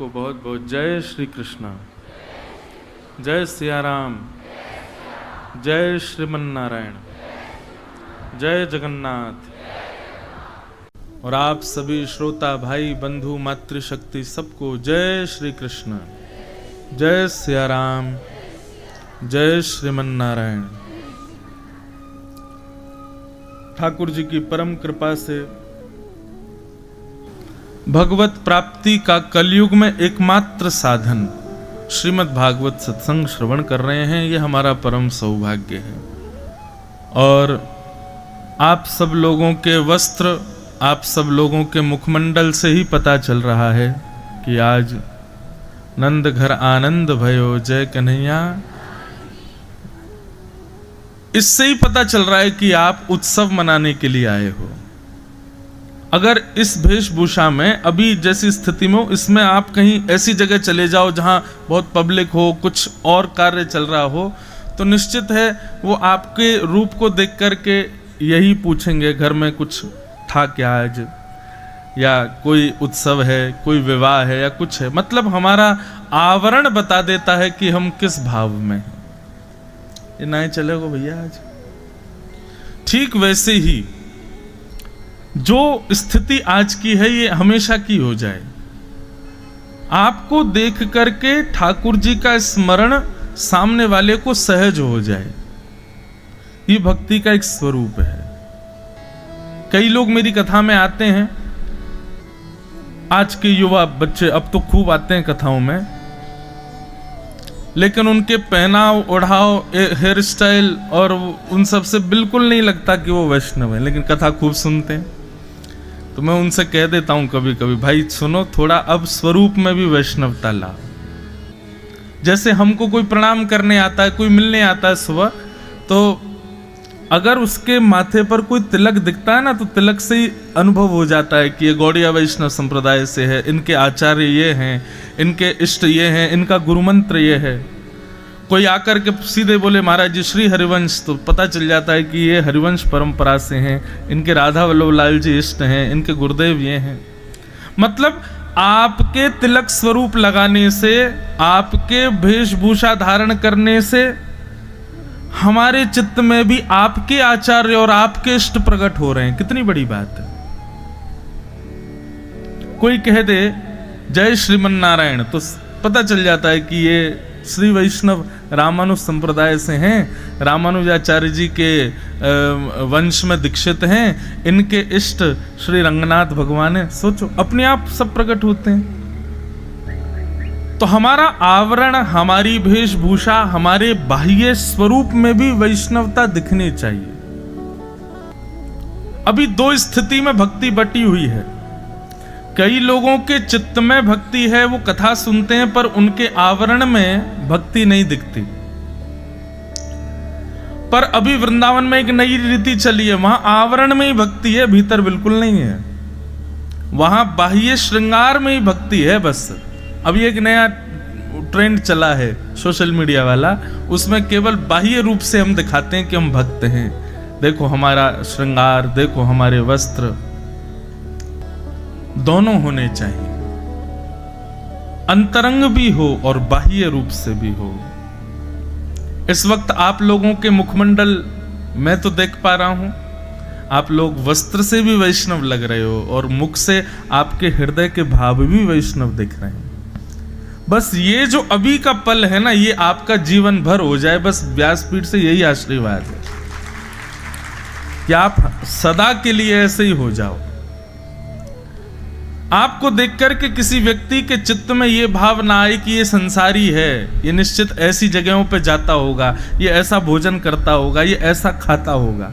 सबको बहुत बहुत जय श्री कृष्ण, जय सिया राम, जय श्रीमन नारायण, जय जगन्नाथ। और आप सभी श्रोता भाई बंधु मातृशक्ति सबको जय श्री कृष्ण, जय सिया राम, जय श्रीमन नारायण। ठाकुर जी की परम कृपा से भगवत प्राप्ति का कलयुग में एकमात्र साधन श्रीमद् भागवत सत्संग श्रवण कर रहे हैं, ये हमारा परम सौभाग्य है। और आप सब लोगों के वस्त्र, आप सब लोगों के मुखमंडल से ही पता चल रहा है कि आज नंद घर आनंद भयो जय कन्हैया। इससे ही पता चल रहा है कि आप उत्सव मनाने के लिए आए हो। अगर इस वेशभूषा में अभी जैसी स्थिति में हो, इसमें आप कहीं ऐसी जगह चले जाओ जहां बहुत पब्लिक हो, कुछ और कार्य चल रहा हो, तो निश्चित है वो आपके रूप को देख करके यही पूछेंगे घर में कुछ था क्या आज, या कोई उत्सव है, कोई विवाह है या कुछ है। मतलब हमारा आवरण बता देता है कि हम किस भाव में हैं। ये नहीं चलेगा भैया आज। ठीक वैसे ही जो स्थिति आज की है ये हमेशा की हो जाए। आपको देख करके ठाकुर जी का स्मरण सामने वाले को सहज हो जाए, ये भक्ति का एक स्वरूप है। कई लोग मेरी कथा में आते हैं, आज के युवा बच्चे अब तो खूब आते हैं कथाओं में, लेकिन उनके पहनाव ओढ़ाव, हेयर स्टाइल और उन सब से बिल्कुल नहीं लगता कि वो वैष्णव है, लेकिन कथा खूब सुनते हैं। तो मैं उनसे कह देता हूं कभी कभी, भाई सुनो, थोड़ा अब स्वरूप में भी वैष्णवता ला। जैसे हमको कोई प्रणाम करने आता है, कोई मिलने आता है सुबह, तो अगर उसके माथे पर कोई तिलक दिखता है ना, तो तिलक से ही अनुभव हो जाता है कि ये गौड़िया वैष्णव संप्रदाय से है, इनके आचार्य ये हैं, इनके इष्ट ये हैं, इनका गुरुमंत्र ये है। कोई आकर के सीधे बोले महाराज जी श्री हरिवंश, तो पता चल जाता है कि ये हरिवंश परंपरा से हैं, इनके राधा वल्लभ लाल जी इष्ट हैं, इनके गुरुदेव ये हैं। मतलब आपके तिलक स्वरूप लगाने से, आपके वेशभूषा धारण करने से हमारे चित्त में भी आपके आचार्य और आपके इष्ट प्रकट हो रहे हैं। कितनी बड़ी बात है। कोई कह दे जय श्रीमन नारायण, तो पता चल जाता है कि ये श्री वैष्णव रामानुज संप्रदाय से हैं, रामानुजाचार्य जी के वंश में दीक्षित हैं, इनके इष्ट श्री रंगनाथ भगवान है। सोचो, अपने आप सब प्रकट होते हैं। तो हमारा आवरण, हमारी वेशभूषा, हमारे बाह्य स्वरूप में भी वैष्णवता दिखनी चाहिए। अभी दो स्थिति में भक्ति बटी हुई है। कई लोगों के चित्त में भक्ति है, वो कथा सुनते हैं, पर उनके आवरण में भक्ति नहीं दिखती। पर अभी वृंदावन में एक नई रीति चली है, वहां आवरण में ही भक्ति है, भीतर बिल्कुल नहीं है। वहां बाह्य श्रृंगार में ही भक्ति है बस। अभी एक नया ट्रेंड चला है सोशल मीडिया वाला, उसमें केवल बाह्य रूप से हम दिखाते हैं कि हम भक्त हैं। देखो हमारा श्रृंगार, देखो हमारे वस्त्र। दोनों होने चाहिए, अंतरंग भी हो और बाह्य रूप से भी हो। इस वक्त आप लोगों के मुखमंडल मैं तो देख पा रहा हूं, आप लोग वस्त्र से भी वैष्णव लग रहे हो और मुख से आपके हृदय के भाव भी वैष्णव दिख रहे हैं। बस ये जो अभी का पल है ना, ये आपका जीवन भर हो जाए। बस व्यासपीठ से यही आशीर्वाद है कि आप सदा के लिए ऐसे ही हो जाओ। आपको देख करके किसी व्यक्ति के चित्त में ये भाव ना आए कि ये संसारी है, ये निश्चित ऐसी जगहों पे जाता होगा, ये ऐसा भोजन करता होगा, ये ऐसा खाता होगा।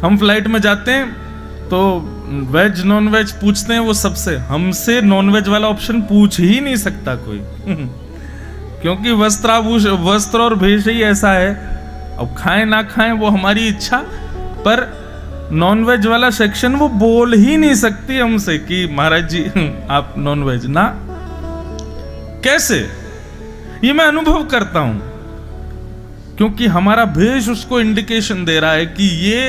हम फ्लाइट में जाते हैं तो वेज नॉन वेज पूछते हैं, वो सबसे, हमसे नॉन वेज वाला ऑप्शन पूछ ही नहीं सकता कोई क्योंकि वस्त्र और भेष ही ऐसा है। अब खाएं ना खाएं वो हमारी इच्छा, पर नॉन वेज वाला सेक्शन वो बोल ही नहीं सकती हमसे कि महाराज जी आप नॉन वेज ना। कैसे? ये मैं अनुभव करता हूं, क्योंकि हमारा भेष उसको इंडिकेशन दे रहा है कि ये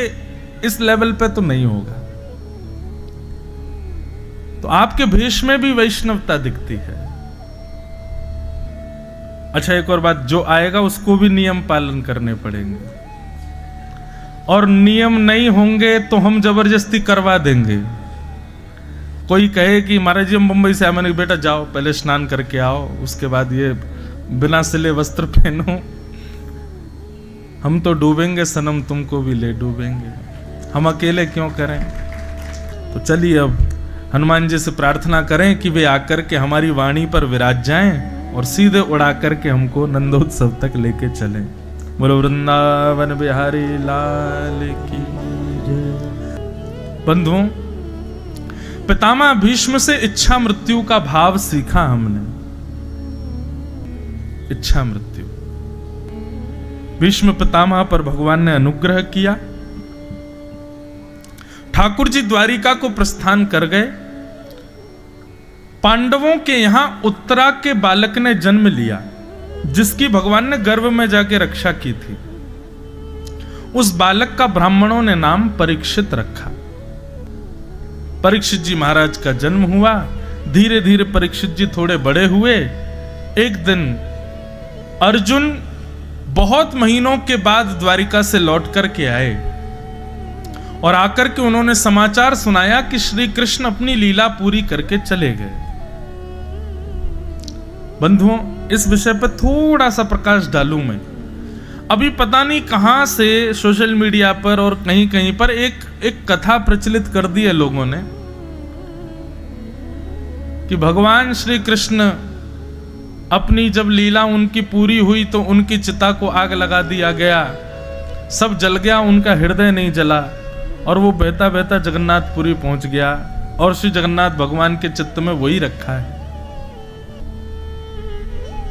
इस लेवल पे तो नहीं होगा। तो आपके भेष में भी वैष्णवता दिखती है। अच्छा, एक और बात, जो आएगा उसको भी नियम पालन करने पड़ेंगे, और नियम नहीं होंगे तो हम जबरदस्ती करवा देंगे। कोई कहे कि महाराज जी हम मुंबई से आए, मैंने बेटा जाओ पहले स्नान करके आओ, उसके बाद ये बिना सिले वस्त्र पहनो, हम तो डूबेंगे सनम, तुमको भी ले डूबेंगे, हम अकेले क्यों करें। तो चलिए अब हनुमान जी से प्रार्थना करें कि वे आकर के हमारी वाणी पर विराज जाएं और सीधे उड़ा करके हमको नंदोत्सव तक लेके चलें। बोलो वृंदावन बिहारी लाल की जय। बंधुओं, पितामह भीष्म से इच्छा मृत्यु का भाव सीखा हमने। इच्छा मृत्यु, भीष्म पितामह पर भगवान ने अनुग्रह किया। ठाकुर जी द्वारिका को प्रस्थान कर गए। पांडवों के यहां उत्तरा के बालक ने जन्म लिया, जिसकी भगवान ने गर्भ में जाके रक्षा की थी। उस बालक का ब्राह्मणों ने नाम परीक्षित रखा। परीक्षित जी महाराज का जन्म हुआ। धीरे धीरे परीक्षित जी थोड़े बड़े हुए। एक दिन अर्जुन बहुत महीनों के बाद द्वारिका से लौट करके आए और आकर के उन्होंने समाचार सुनाया कि श्री कृष्ण अपनी लीला पूरी करके चले गए। बंधुओं, इस विषय पर थोड़ा सा प्रकाश डालूं मैं। अभी पता नहीं कहां से सोशल मीडिया पर और कहीं कहीं पर एक कथा प्रचलित कर दी है लोगों ने कि भगवान श्री कृष्ण अपनी जब लीला उनकी पूरी हुई तो उनकी चिता को आग लगा दिया गया, सब जल गया, उनका हृदय नहीं जला और वो बहता बहता जगन्नाथपुरी पहुंच गया और श्री जगन्नाथ भगवान के चित्त में वही रखा है।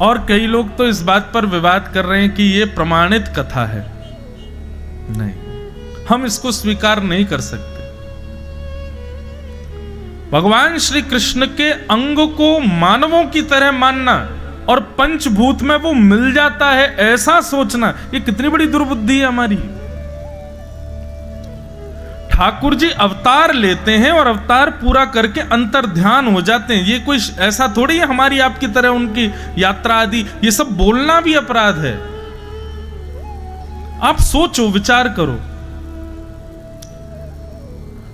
और कई लोग तो इस बात पर विवाद कर रहे हैं कि ये प्रमाणित कथा है। नहीं, हम इसको स्वीकार नहीं कर सकते। भगवान श्री कृष्ण के अंग को मानवों की तरह मानना और पंचभूत में वो मिल जाता है ऐसा सोचना, ये कितनी बड़ी दुर्बुद्धि है हमारी। ठाकुर जी अवतार लेते हैं और अवतार पूरा करके अंतर ध्यान हो जाते हैं। ये कोई ऐसा थोड़ी है हमारी आपकी तरह उनकी यात्रा आदि, ये सब बोलना भी अपराध है। आप सोचो, विचार करो,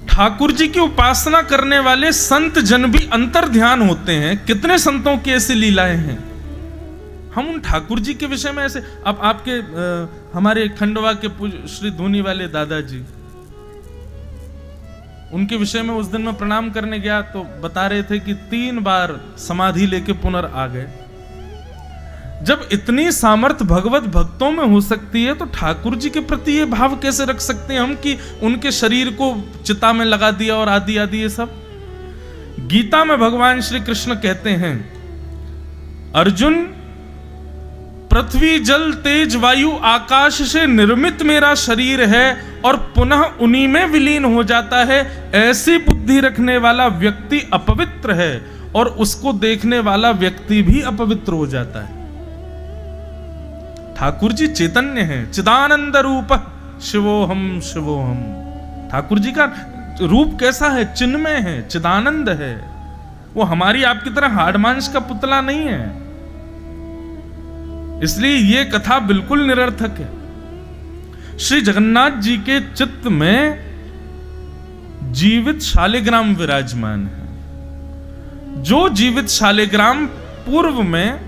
ठाकुर जी की उपासना करने वाले संत जन भी अंतर ध्यान होते हैं। कितने संतों की ऐसी लीलाएं हैं। हम उन ठाकुर जी के विषय में ऐसे, अब आपके हमारे खंडवा के श्री धूनी वाले दादाजी, उनके विषय में उस दिन मैं प्रणाम करने गया तो बता रहे थे कि 3 बार समाधि लेके पुनर आ गए। जब इतनी सामर्थ भगवत भक्तों में हो सकती है तो ठाकुर जी के प्रति ये भाव कैसे रख सकते हैं हम कि उनके शरीर को चिता में लगा दिया और आदि आदि ये सब। गीता में भगवान श्री कृष्ण कहते हैं, अर्जुन, पृथ्वी जल तेज वायु आकाश से निर्मित मेरा शरीर है और पुनः उन्हीं में विलीन हो जाता है। ऐसी बुद्धि रखने वाला व्यक्ति अपवित्र है और उसको देखने वाला व्यक्ति भी अपवित्र हो जाता है। ठाकुर जी चैतन्य हैं, चिदानंद रूप शिवोहम शिवोहम। ठाकुर जी का रूप कैसा है? चिन्मय है, चिदानंद है। वो हमारी आपकी तरह हाड़ मांस का पुतला नहीं है। इसलिए ये कथा बिल्कुल निरर्थक है। श्री जगन्नाथ जी के चित्त में जीवित शालिग्राम विराजमान है। जो जीवित शालिग्राम पूर्व में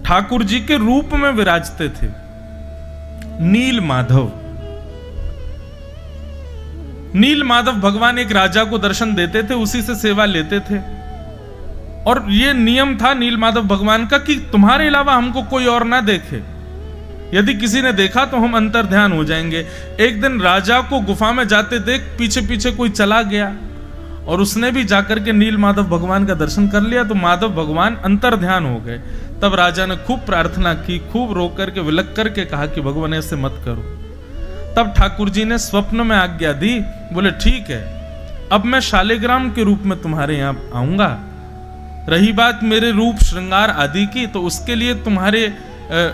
ठाकुर जी के रूप में विराजते थे, नील माधव। नील माधव भगवान एक राजा को दर्शन देते थे, उसी से सेवा लेते थे। और ये नियम था नील माधव भगवान का कि तुम्हारे अलावा हमको कोई और ना देखे। यदि किसी ने देखा तो हम अंतर ध्यान हो जाएंगे। एक दिन राजा को गुफा में जाते देख पीछे पीछे कोई चला गया और उसने भी जाकर के नील माधव भगवान का दर्शन कर लिया तो माधव भगवान अंतर ध्यान हो गए। तब राजा ने खूब प्रार्थना की, खूब रो करके विलक करके कहा कि भगवान ऐसे मत करो। तब ठाकुर जी ने स्वप्न में आज्ञा दी, बोले ठीक है, अब मैं शालिग्राम के रूप में तुम्हारे यहां आऊंगा। रही बात मेरे रूप श्रृंगार आदि की, तो उसके लिए तुम्हारे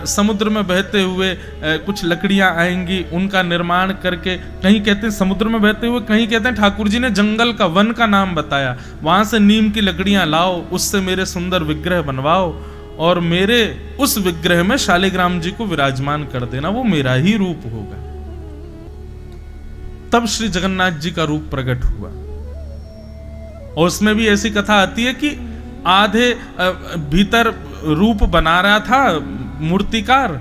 समुद्र में बहते हुए कुछ लकड़ियां आएंगी, उनका निर्माण करके, कहीं कहते हैं समुद्र में बहते हुए, कहीं कहते हैं ठाकुर जी ने जंगल का, वन का नाम बताया, वहां से नीम की लकड़ियां लाओ, उससे मेरे सुंदर विग्रह बनवाओ और मेरे उस विग्रह में शालिग्राम जी को विराजमान कर देना, वो मेरा ही रूप होगा। तब श्री जगन्नाथ जी का रूप प्रकट हुआ। और उसमें भी ऐसी कथा आती है कि आधे भीतर रूप बना रहा था मूर्तिकार,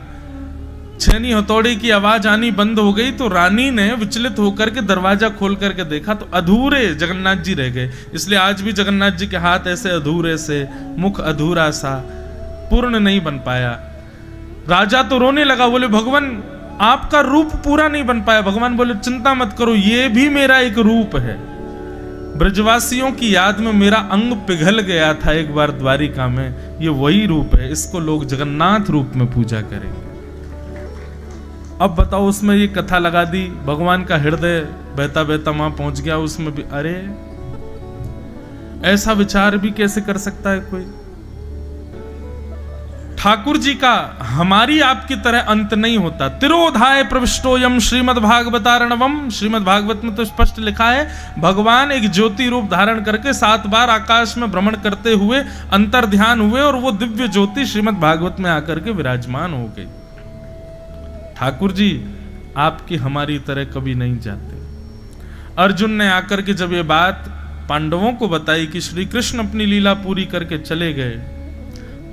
छेनी हथौड़ी की आवाज आनी बंद हो गई तो रानी ने विचलित होकर के दरवाजा खोल करके देखा तो अधूरे जगन्नाथ जी रह गए। इसलिए आज भी जगन्नाथ जी के हाथ ऐसे अधूरे से, मुख अधूरा सा, पूर्ण नहीं बन पाया। राजा तो रोने लगा, बोले भगवान आपका रूप पूरा नहीं बन पाया। भगवान बोले चिंता मत करो, ये भी मेरा एक रूप है। ब्रजवासियों की याद में मेरा अंग पिघल गया था एक बार द्वारिका में, ये वही रूप है, इसको लोग जगन्नाथ रूप में पूजा करेंगे। अब बताओ, उसमें ये कथा लगा दी, भगवान का हृदय बहता बहता वहां पहुंच गया, उसमें भी अरे ऐसा विचार भी कैसे कर सकता है कोई। ठाकुर जी का हमारी आपकी तरह अंत नहीं होता। तिरोधाय प्रविष्टोयम श्रीमद्भागवतारणवम, श्रीमद् भागवत में तो स्पष्ट लिखा है, भगवान एक ज्योति रूप धारण करके 7 बार आकाश में भ्रमण करते हुए अंतर ध्यान हुए और वो दिव्य ज्योति श्रीमद् भागवत में आकर के विराजमान हो गई। ठाकुर जी आपकी हमारी तरह कभी नहीं जाते। अर्जुन ने आकर के जब ये बात पांडवों को बताई कि श्री कृष्ण अपनी लीला पूरी करके चले गए,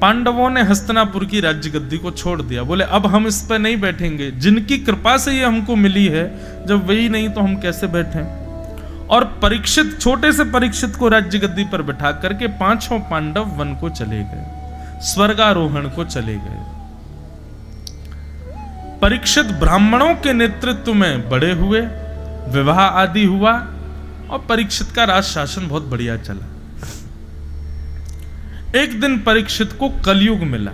पांडवों ने हस्तिनापुर की राज्य गद्दी को छोड़ दिया। बोले अब हम इस पर नहीं बैठेंगे, जिनकी कृपा से ये हमको मिली है, जब वही नहीं तो हम कैसे बैठें। और परीक्षित, छोटे से परीक्षित को राज्य गद्दी पर बैठा करके 5 पांडव वन को चले गए, स्वर्गारोहण को चले गए। परीक्षित ब्राह्मणों के नेतृत्व में बड़े हुए, विवाह आदि हुआ और परीक्षित का राज शासन बहुत बढ़िया चला। एक दिन परीक्षित को कलयुग मिला।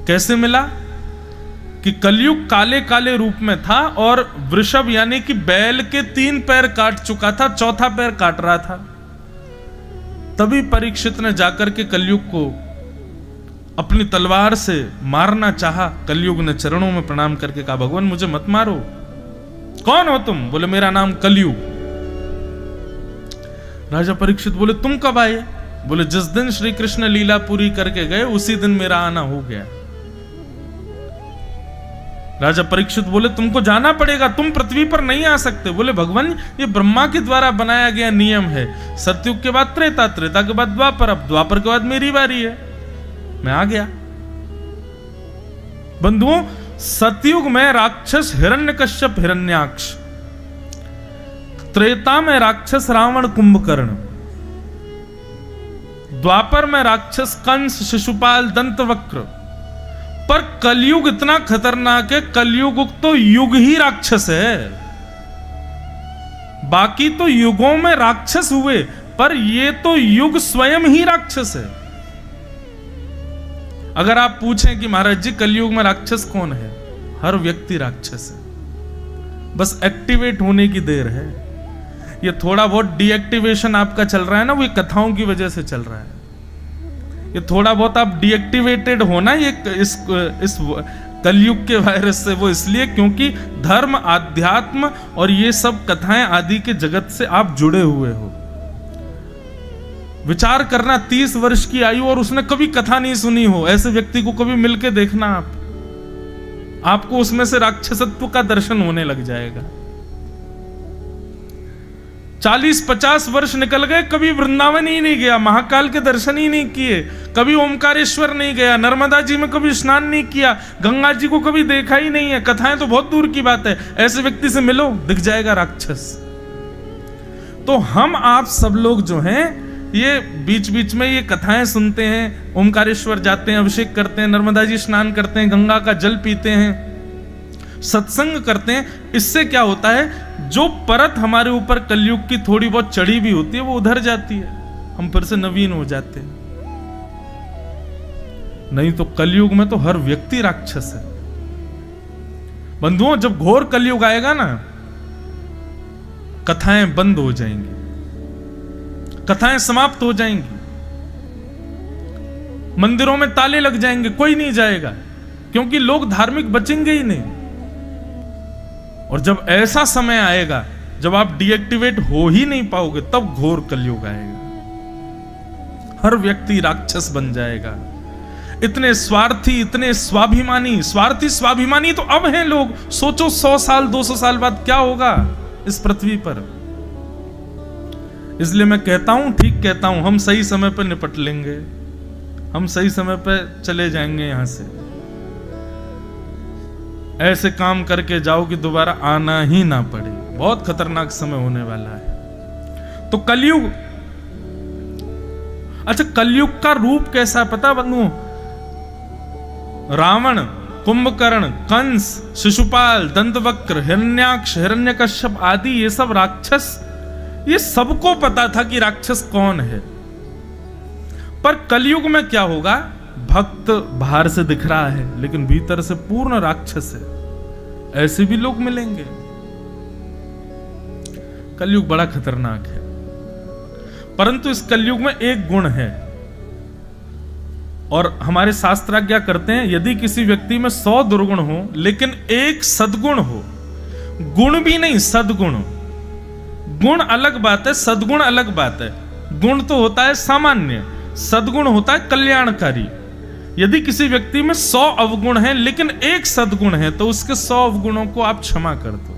कैसे मिला कि कलयुग काले काले रूप में था और वृषभ यानी कि बैल के 3 पैर काट चुका था, 4था पैर काट रहा था। तभी परीक्षित ने जाकर के कलयुग को अपनी तलवार से मारना चाहा। कलयुग ने चरणों में प्रणाम करके कहा, भगवान मुझे मत मारो। कौन हो तुम? बोले मेरा नाम कलयुग। राजा परीक्षित बोले तुम कब आए? बोले जिस दिन श्री कृष्ण लीला पूरी करके गए उसी दिन मेरा आना हो गया। राजा परीक्षित बोले तुमको जाना पड़ेगा, तुम पृथ्वी पर नहीं आ सकते। बोले भगवान ये ब्रह्मा के द्वारा बनाया गया नियम है, सतयुग के बाद त्रेता, त्रेता के बाद द्वापर, अब द्वापर के बाद मेरी बारी है, मैं आ गया। बंधुओं, सतयुग में राक्षस हिरण्यकश्यप हिरण्याक्ष, त्रेता में राक्षस रावण कुंभकर्ण, द्वापर में राक्षस कंस शिशुपाल दंतवक्र, पर कलयुग इतना खतरनाक है, कलयुग तो युग ही राक्षस है। बाकी तो युगों में राक्षस हुए, पर ये तो युग स्वयं ही राक्षस है। अगर आप पूछें कि महाराज जी कलयुग में राक्षस कौन है, हर व्यक्ति राक्षस है, बस एक्टिवेट होने की देर है। ये थोड़ा बहुत डीएक्टिवेशन आपका चल रहा है ना, वो कथाओं की वजह से चल रहा है। ये थोड़ा बहुत आप डीएक्टिवेटेड होना ये इस कलयुग के वायरस से, वो इसलिए क्योंकि धर्म, आध्यात्म और ये सब कथाएं आदि के जगत से आप जुड़े हुए हो। विचार करना, 30 वर्ष की आयु और उसने कभी कथा नहीं सुनी हो, ऐसे व्यक्ति को कभी मिलके देखना आपको उसमें से राक्षसत्व का दर्शन होने लग जाएगा। 40-50 वर्ष निकल गए, कभी वृंदावन ही नहीं गया, महाकाल के दर्शन ही नहीं किए, कभी ओमकारेश्वर नहीं गया, नर्मदा जी में कभी स्नान नहीं किया, गंगा जी को कभी देखा ही नहीं है, कथाएं तो बहुत दूर की बात है। ऐसे व्यक्ति से मिलो, दिख जाएगा राक्षस। तो हम आप सब लोग जो हैं, ये बीच बीच में ये कथाएं सुनते हैं, ओमकारेश्वर जाते हैं, अभिषेक करते हैं, नर्मदा जी स्नान करते हैं, गंगा का जल पीते हैं, सत्संग करते हैं। इससे क्या होता है, जो परत हमारे ऊपर कलयुग की थोड़ी बहुत चढ़ी भी होती है वो उधर जाती है, हम फिर से नवीन हो जाते हैं। नहीं तो कलयुग में तो हर व्यक्ति राक्षस है। बंधुओं, जब घोर कलयुग आएगा ना, कथाएं बंद हो जाएंगी, कथाएं समाप्त हो जाएंगी। मंदिरों में ताले लग जाएंगे, कोई नहीं जाएगा, क्योंकि लोग धार्मिक बचेंगे ही नहीं। और जब ऐसा समय आएगा जब आप डीएक्टिवेट हो ही नहीं पाओगे, तब घोर कलयुग आएगा। हर व्यक्ति राक्षस बन जाएगा। इतने स्वार्थी, इतने स्वाभिमानी, स्वार्थी स्वाभिमानी तो अब हैं लोग। सोचो 100 साल 200 साल बाद क्या होगा इस पृथ्वी पर। इसलिए मैं कहता हूं, ठीक कहता हूं, हम सही समय पर निपट लेंगे, हम सही समय पर चले जाएंगे यहां से। ऐसे काम करके जाओ कि दोबारा आना ही ना पड़े। बहुत खतरनाक समय होने वाला है। तो कलयुग, अच्छा कलयुग का रूप कैसा है पता बंधुओं? रावण, कुंभकर्ण, कंस, शिशुपाल, दंतवक्र, हिरण्याक्ष, हिरण्यकश्यप आदि ये सब राक्षस, ये सबको पता था कि राक्षस कौन है। पर कलयुग में क्या होगा? भक्त बाहर से दिख रहा है लेकिन भीतर से पूर्ण राक्षस है। ऐसे भी लोग मिलेंगे। कलयुग बड़ा खतरनाक है। परंतु इस कलयुग में एक गुण है, और हमारे शास्त्र क्या करते हैं, यदि किसी व्यक्ति में 100 दुर्गुण हो लेकिन एक सद्गुण हो, गुण भी नहीं सद्गुण, गुण अलग बात है, सद्गुण अलग बात है। गुण तो होता है सामान्य, सद्गुण होता है कल्याणकारी। यदि किसी व्यक्ति में 100 अवगुण हैं लेकिन एक सद्गुण है, तो उसके 100 अवगुणों को आप क्षमा कर दो।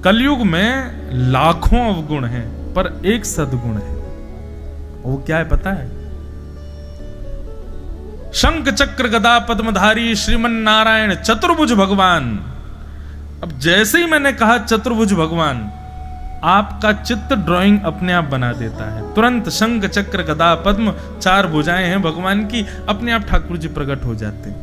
कलयुग में लाखों अवगुण हैं पर एक सद्गुण है। वो क्या है पता है? शंख चक्र गदा पद्मधारी श्रीमन नारायण चतुर्भुज भगवान। अब जैसे ही मैंने कहा चतुर्भुज भगवान, आपका चित्त ड्राइंग अपने आप बना देता है। तुरंत शंख चक्र गदा पद्म 4 भुजाएं हैं भगवान की, अपने आप ठाकुर जी प्रकट हो जाते हैं।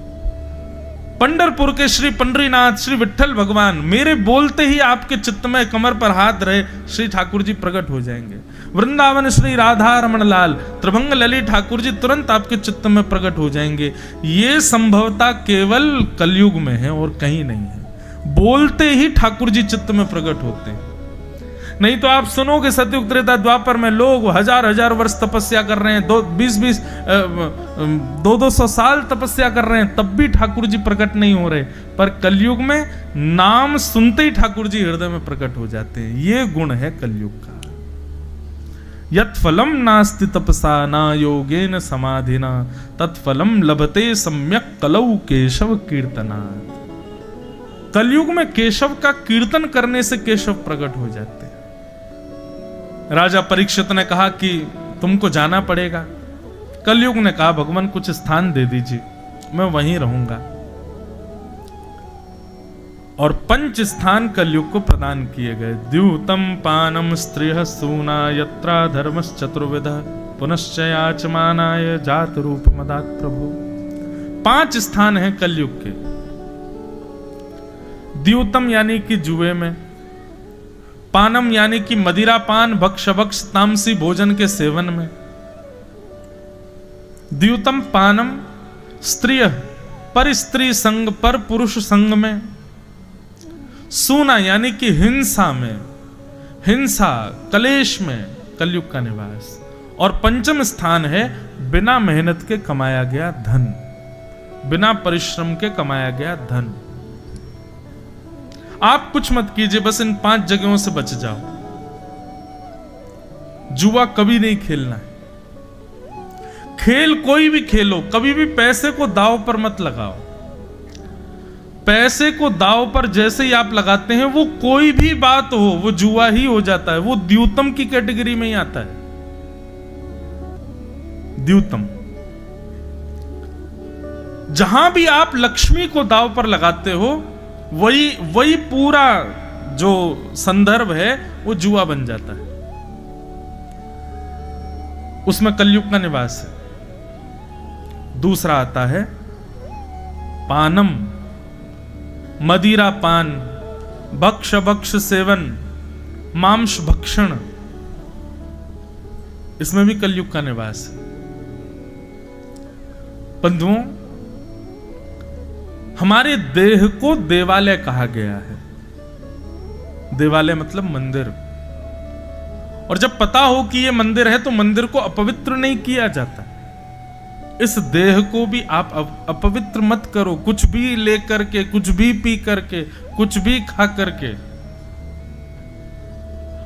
पंढरपुर के श्री पंडरीनाथ श्री विठ्ठल भगवान, मेरे बोलते ही आपके चित्त में कमर पर हाथ रहे श्री ठाकुर जी प्रकट हो जाएंगे। वृंदावन श्री राधा रमण लाल त्रिभंग ललित ठाकुर जी तुरंत आपके चित्त में प्रकट हो जाएंगे। ये संभवता केवल कलयुग में है और कहीं नहीं है। बोलते ही ठाकुर जी चित्त में प्रकट होते हैं। नहीं तो आप सुनोगे सतयुग त्रेता द्वापर में लोग हजार वर्ष तपस्या कर रहे हैं, 200 साल तपस्या कर रहे हैं, तब भी ठाकुर जी प्रकट नहीं हो रहे। पर कलयुग में नाम सुनते ही ठाकुर जी हृदय में प्रकट हो जाते हैं। ये गुण है कलयुग का। यत्फलम नास्ति तपसा न योगेन समाधिना तत्फलम लभते सम्यक कलौ केशव कीर्तनात्। कलयुग में केशव का कीर्तन करने से केशव प्रकट हो जाते हैं। राजा परीक्षित ने कहा कि तुमको जाना पड़ेगा। कलयुग ने कहा भगवान कुछ स्थान दे दीजिए, मैं वहीं रहूंगा। और 5 स्थान कलयुग को प्रदान किए गए। द्यूतम पानम स्त्रियः सूना यत्रा धर्मश्चतुर्विधः पुनश्च याचमानाय जात रूप मदात् प्रभु। 5 स्थान हैं कलयुग के। द्यूतम यानी कि जुए में, पानम यानी कि मदिरा पान भक्ष भक्ष तामसी भोजन के सेवन में, द्यूतम पानम स्त्रिय पर स्त्री संग पर पुरुष संग में, सूना यानी कि हिंसा में, हिंसा कलेश में कलयुग का निवास। और 5वां स्थान है बिना मेहनत के कमाया गया धन, बिना परिश्रम के कमाया गया धन। आप कुछ मत कीजिए, बस इन 5 जगहों से बच जाओ। जुआ कभी नहीं खेलना है। खेल कोई भी खेलो, कभी भी पैसे को दांव पर मत लगाओ। पैसे को दांव पर जैसे ही आप लगाते हैं, वो कोई भी बात हो, वो जुआ ही हो जाता है। वो द्यूतम की कैटेगरी में ही आता है। द्यूतम, जहां भी आप लक्ष्मी को दांव पर लगाते हो, वही पूरा जो संदर्भ है वो जुआ बन जाता है। उसमें कलयुग का निवास है। दूसरा आता है पानम, मदिरा पान, भक्ष भक्ष सेवन, मांस भक्षण, इसमें भी कलयुग का निवास है। बंधुओं, हमारे देह को देवालय कहा गया है। देवालय मतलब मंदिर। और जब पता हो कि ये मंदिर है तो मंदिर को अपवित्र नहीं किया जाता। इस देह को भी आप अपवित्र मत करो, कुछ भी लेकर के, कुछ भी पी करके, कुछ भी खा करके।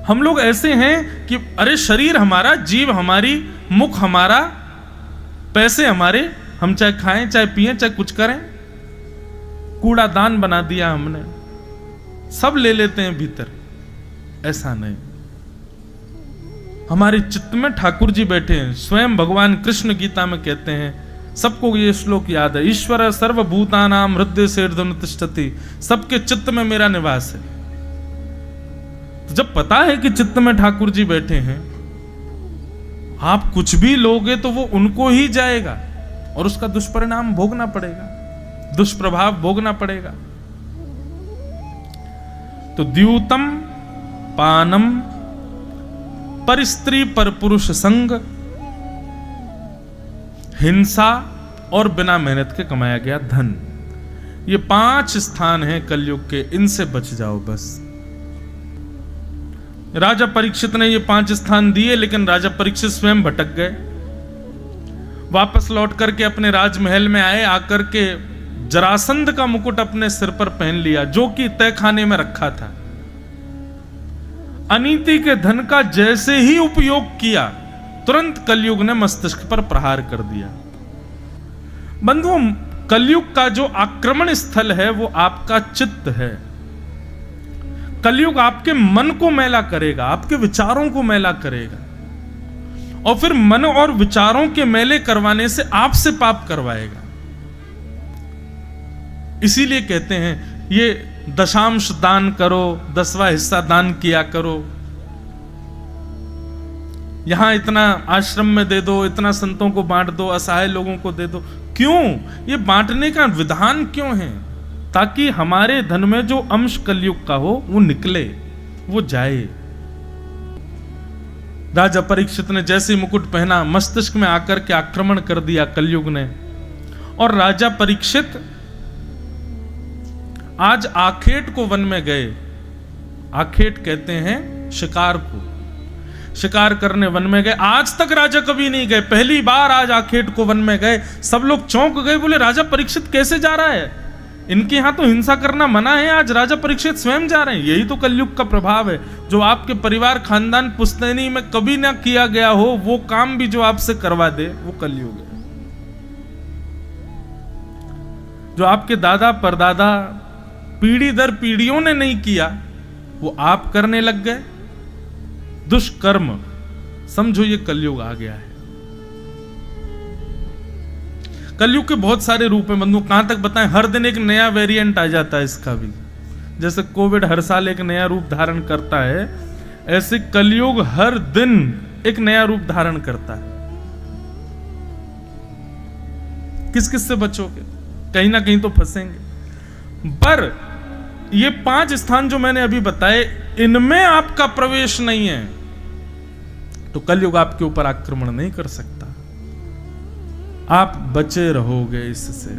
हम लोग ऐसे हैं कि अरे शरीर हमारा, जीव हमारी, मुख हमारा, पैसे हमारे, हम चाहे खाएं चाहे पिएं चाहे कुछ करें, कूड़ादान बना दिया हमने, सब ले लेते हैं भीतर। ऐसा नहीं, हमारे चित्त में ठाकुर जी बैठे हैं। स्वयं भगवान कृष्ण गीता में कहते हैं, सबको ये श्लोक याद है, ईश्वर सर्वभूतानां हृदय सेर्धनु तिष्ठति, सबके चित्त में मेरा निवास है। तो जब पता है कि चित्त में ठाकुर जी बैठे हैं, आप कुछ भी लोगे तो वो उनको ही जाएगा और उसका दुष्परिणाम भोगना पड़ेगा, दुष्प्रभाव भोगना पड़ेगा। तो द्यूतम पानम पर स्त्री पर पुरुष संग, हिंसा और बिना मेहनत के कमाया गया धन, ये 5 स्थान हैं कलयुग के, इनसे बच जाओ बस। राजा परीक्षित ने ये 5 स्थान दिए, लेकिन राजा परीक्षित स्वयं भटक गए। वापस लौट करके अपने राजमहल में आए, आकर के जरासंध का मुकुट अपने सिर पर पहन लिया, जो कि तहखाने में रखा था। अनीति के धन का जैसे ही उपयोग किया, तुरंत कलयुग ने मस्तिष्क पर प्रहार कर दिया। बंधुओं, कलयुग का जो आक्रमण स्थल है वो आपका चित्त है। कलयुग आपके मन को मैला करेगा, आपके विचारों को मैला करेगा, और फिर मन और विचारों के मैले करवाने से आपसे पाप करवाएगा। इसीलिए कहते हैं ये दशांश दान करो, 10वां हिस्सा दान किया करो, यहां इतना आश्रम में दे दो, इतना संतों को बांट दो, असहाय लोगों को दे दो। क्यों ये बांटने का विधान क्यों है? ताकि हमारे धन में जो अंश कलयुग का हो वो निकले, वो जाए। राजा परीक्षित ने जैसे मुकुट पहना, मस्तिष्क में आकर के आक्रमण कर दिया कलयुग ने। और राजा परीक्षित आज आखेट को वन में गए। आखेट कहते हैं शिकार को, शिकार करने वन में गए। आज तक राजा कभी नहीं गए, पहली बार आज आखेट को वन में गए। सब लोग चौंक गए, बोले राजा परीक्षित कैसे जा रहा है? इनके यहां तो हिंसा करना मना है, आज राजा परीक्षित स्वयं जा रहे हैं। यही तो कलयुग का प्रभाव है, जो आपके परिवार खानदान पुश्तैनी में कभी ना किया गया हो, वो काम भी जो आपसे करवा दे, वो कलयुग है। जो आपके दादा परदादा पीढ़ी दर पीढ़ियों ने नहीं किया, वो आप करने लग गए। दुष्कर्म, समझो ये कलयुग आ गया है। कलयुग के बहुत सारे रूप हैं बंधु, कहां तक बताएं। हर दिन एक नया वेरिएंट आ जाता है इसका भी। जैसे कोविड हर साल एक नया रूप धारण करता है, ऐसे कलयुग हर दिन एक नया रूप धारण करता है। किस किस से बचोगे? कहीं ना कहीं तो फंसेंगे। पर ये 5 स्थान जो मैंने अभी बताए, इनमें आपका प्रवेश नहीं है तो कलयुग आपके ऊपर आक्रमण नहीं कर सकता। आप बचे रहोगे इससे।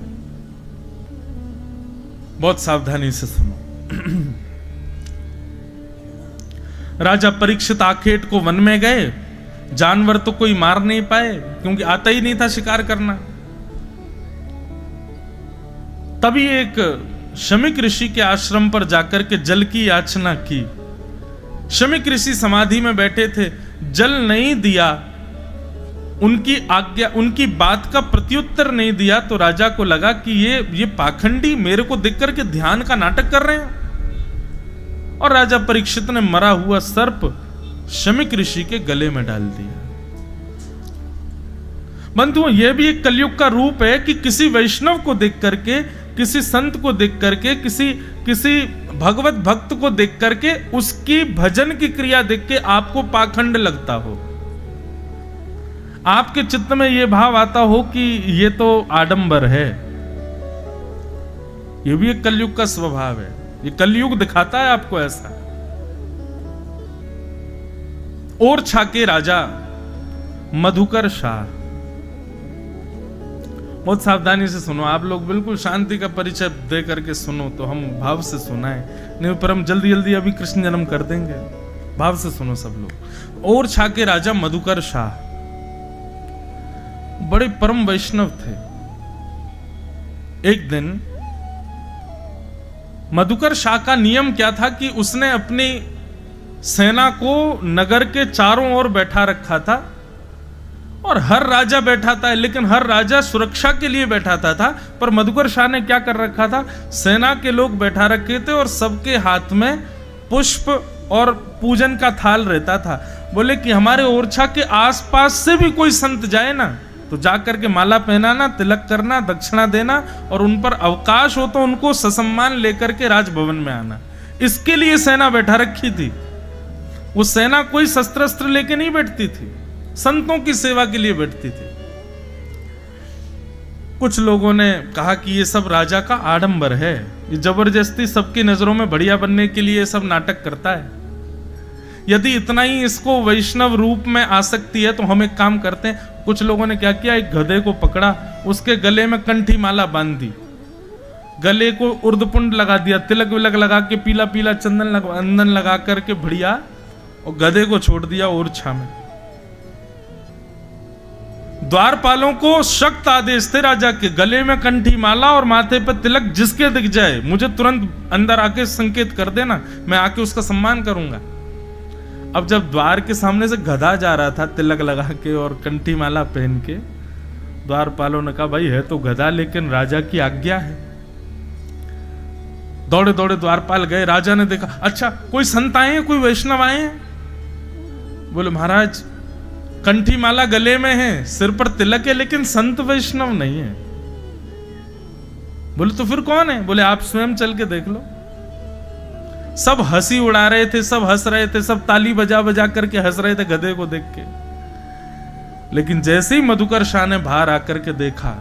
बहुत सावधानी से सुनो। राजा परीक्षित आखेट को वन में गए। जानवर तो कोई मार नहीं पाए, क्योंकि आता ही नहीं था शिकार करना। तभी एक शमीक ऋषि के आश्रम पर जाकर के जल की याचना की। शमीक ऋषि समाधि में बैठे थे, जल नहीं दिया, उनकी आज्ञा, उनकी बात का प्रत्युत्तर नहीं दिया, तो राजा को लगा कि ये पाखंडी मेरे को देख करके ध्यान का नाटक कर रहे हैं। और राजा परीक्षित ने मरा हुआ सर्प शमीक ऋषि के गले में डाल दिया। बंधुओं, यह भी एक कलयुग का रूप है कि किसी वैष्णव को देख करके, किसी संत को देख करके, किसी भगवत भक्त को देख करके, उसकी भजन की क्रिया देख के आपको पाखंड लगता हो, आपके चित्त में यह भाव आता हो कि ये तो आडंबर है। यह भी एक कलयुग का स्वभाव है। ये कलयुग दिखाता है आपको ऐसा। और छाके राजा मधुकर शाह, बहुत सावधानी से सुनो आप लोग, बिल्कुल शांति का परिचय दे करके सुनो, तो हम भाव से सुनाएं, नहीं पर हम जल्दी जल्दी अभी कृष्ण जन्म कर देंगे। भाव से सुनो सब लोग। ओरछा के राजा मधुकर शाह बड़े परम वैष्णव थे। एक दिन मधुकर शाह का नियम क्या था कि उसने अपनी सेना को नगर के चारों ओर बैठा रखा था, और हर राजा बैठा था, लेकिन हर राजा सुरक्षा के लिए बैठाता था। पर मधुकर शाह ने क्या कर रखा था, सेना के लोग बैठा रखे थे और सबके हाथ में पुष्प और पूजन का थाल रहता था। बोले कि हमारे ओरछा के आसपास से भी कोई संत जाए ना, तो जाकर के माला पहनाना, तिलक करना, दक्षिणा देना, और उन पर अवकाश हो तो उनको ससम्मान लेकर के राजभवन में आना। इसके लिए सेना बैठा रखी थी। वो सेना कोई शस्त्र लेके नहीं बैठती थी, संतों की सेवा के लिए बैठती थी। कुछ लोगों ने कहा कि ये सब राजा का आडंबर है, ये जबरदस्ती सबकी नजरों में बढ़िया बनने के लिए सब नाटक करता है। यदि इतना ही इसको वैष्णव रूप में आसक्ति है तो हम एक काम करते हैं। कुछ लोगों ने क्या किया, एक गधे को पकड़ा, उसके गले में कंठी माला बांध दी, गले को उर्दपुंड लगा दिया, तिलक विलक लगा के पीला पीला चंदन लगा करके बढ़िया, और गधे को छोड़ दिया ओरछा में। द्वारपालों को सख्त आदेश थे राजा के, गले में कंठी माला और माथे पर तिलक जिसके दिख जाए मुझे तुरंत अंदर आके संकेत कर देना, मैं आके उसका सम्मान करूंगा। अब जब द्वार के सामने से गधा जा रहा था तिलक लगा के और कंठी माला पहन के, द्वारपालों ने कहा भाई है तो गधा, लेकिन राजा की आज्ञा है। दौड़े दौड़े द्वारपाल गए, राजा ने देखा, अच्छा कोई संत आए हैं, कोई वैष्णव आए हैं? बोले महाराज कंठी माला गले में है, सिर पर तिलक है, लेकिन संत वैष्णव नहीं है। बोले तो फिर कौन है? बोले आप स्वयं चल के देख लो। सब हंसी उड़ा रहे थे, सब हंस रहे थे, सब ताली बजा बजा करके हंस रहे थे गधे को देख के। लेकिन जैसे ही मधुकर शाह ने बाहर आकर के देखा,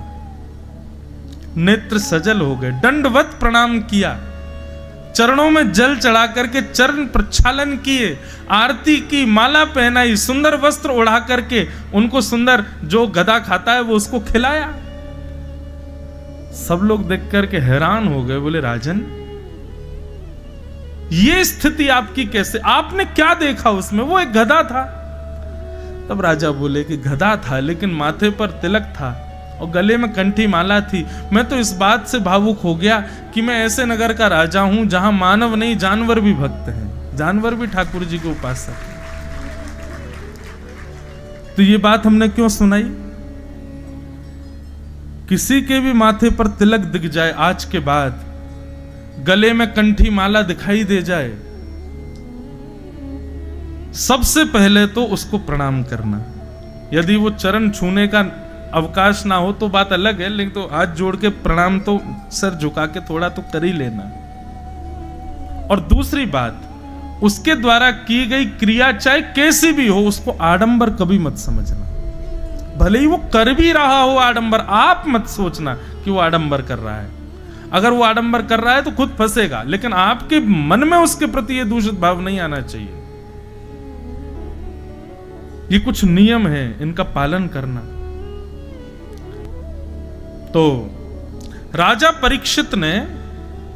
नेत्र सजल हो गए, दंडवत प्रणाम किया, चरणों में जल चढ़ा करके चरण प्रक्षालन किए, आरती की, माला पहनाई, सुंदर वस्त्र ओढ़ा करके उनको सुंदर जो गधा खाता है वो उसको खिलाया। सब लोग देख करके हैरान हो गए, बोले राजन ये स्थिति आपकी कैसे, आपने क्या देखा उसमें? वो एक गधा था। तब राजा बोले कि गधा था लेकिन माथे पर तिलक था और गले में कंठी माला थी। मैं तो इस बात से भावुक हो गया कि मैं ऐसे नगर का राजा हूं जहां मानव नहीं जानवर भी भक्त हैं, जानवर भी ठाकुर जी के उपासक हैं। तो ये बात हमने क्यों सुनाई? किसी के भी माथे पर तिलक दिख जाए, आज के बाद गले में कंठी माला दिखाई दे जाए, सबसे पहले तो उसको प्रणाम करना। यदि वो चरण छूने का अवकाश ना हो तो बात अलग है, लेकिन तो हाथ जोड़ के प्रणाम तो सर झुका के थोड़ा तो कर ही लेना। और दूसरी बात, उसके द्वारा की गई क्रिया चाहे कैसी भी हो, उसको आडंबर कभी मत समझना। भले ही वो कर भी रहा हो आडंबर, आप मत सोचना कि वो आडंबर कर रहा है। अगर वो आडंबर कर रहा है तो खुद फंसेगा, लेकिन आपके मन में उसके प्रति ये दूषित भाव नहीं आना चाहिए। ये कुछ नियम है, इनका पालन करना। तो राजा परीक्षित ने,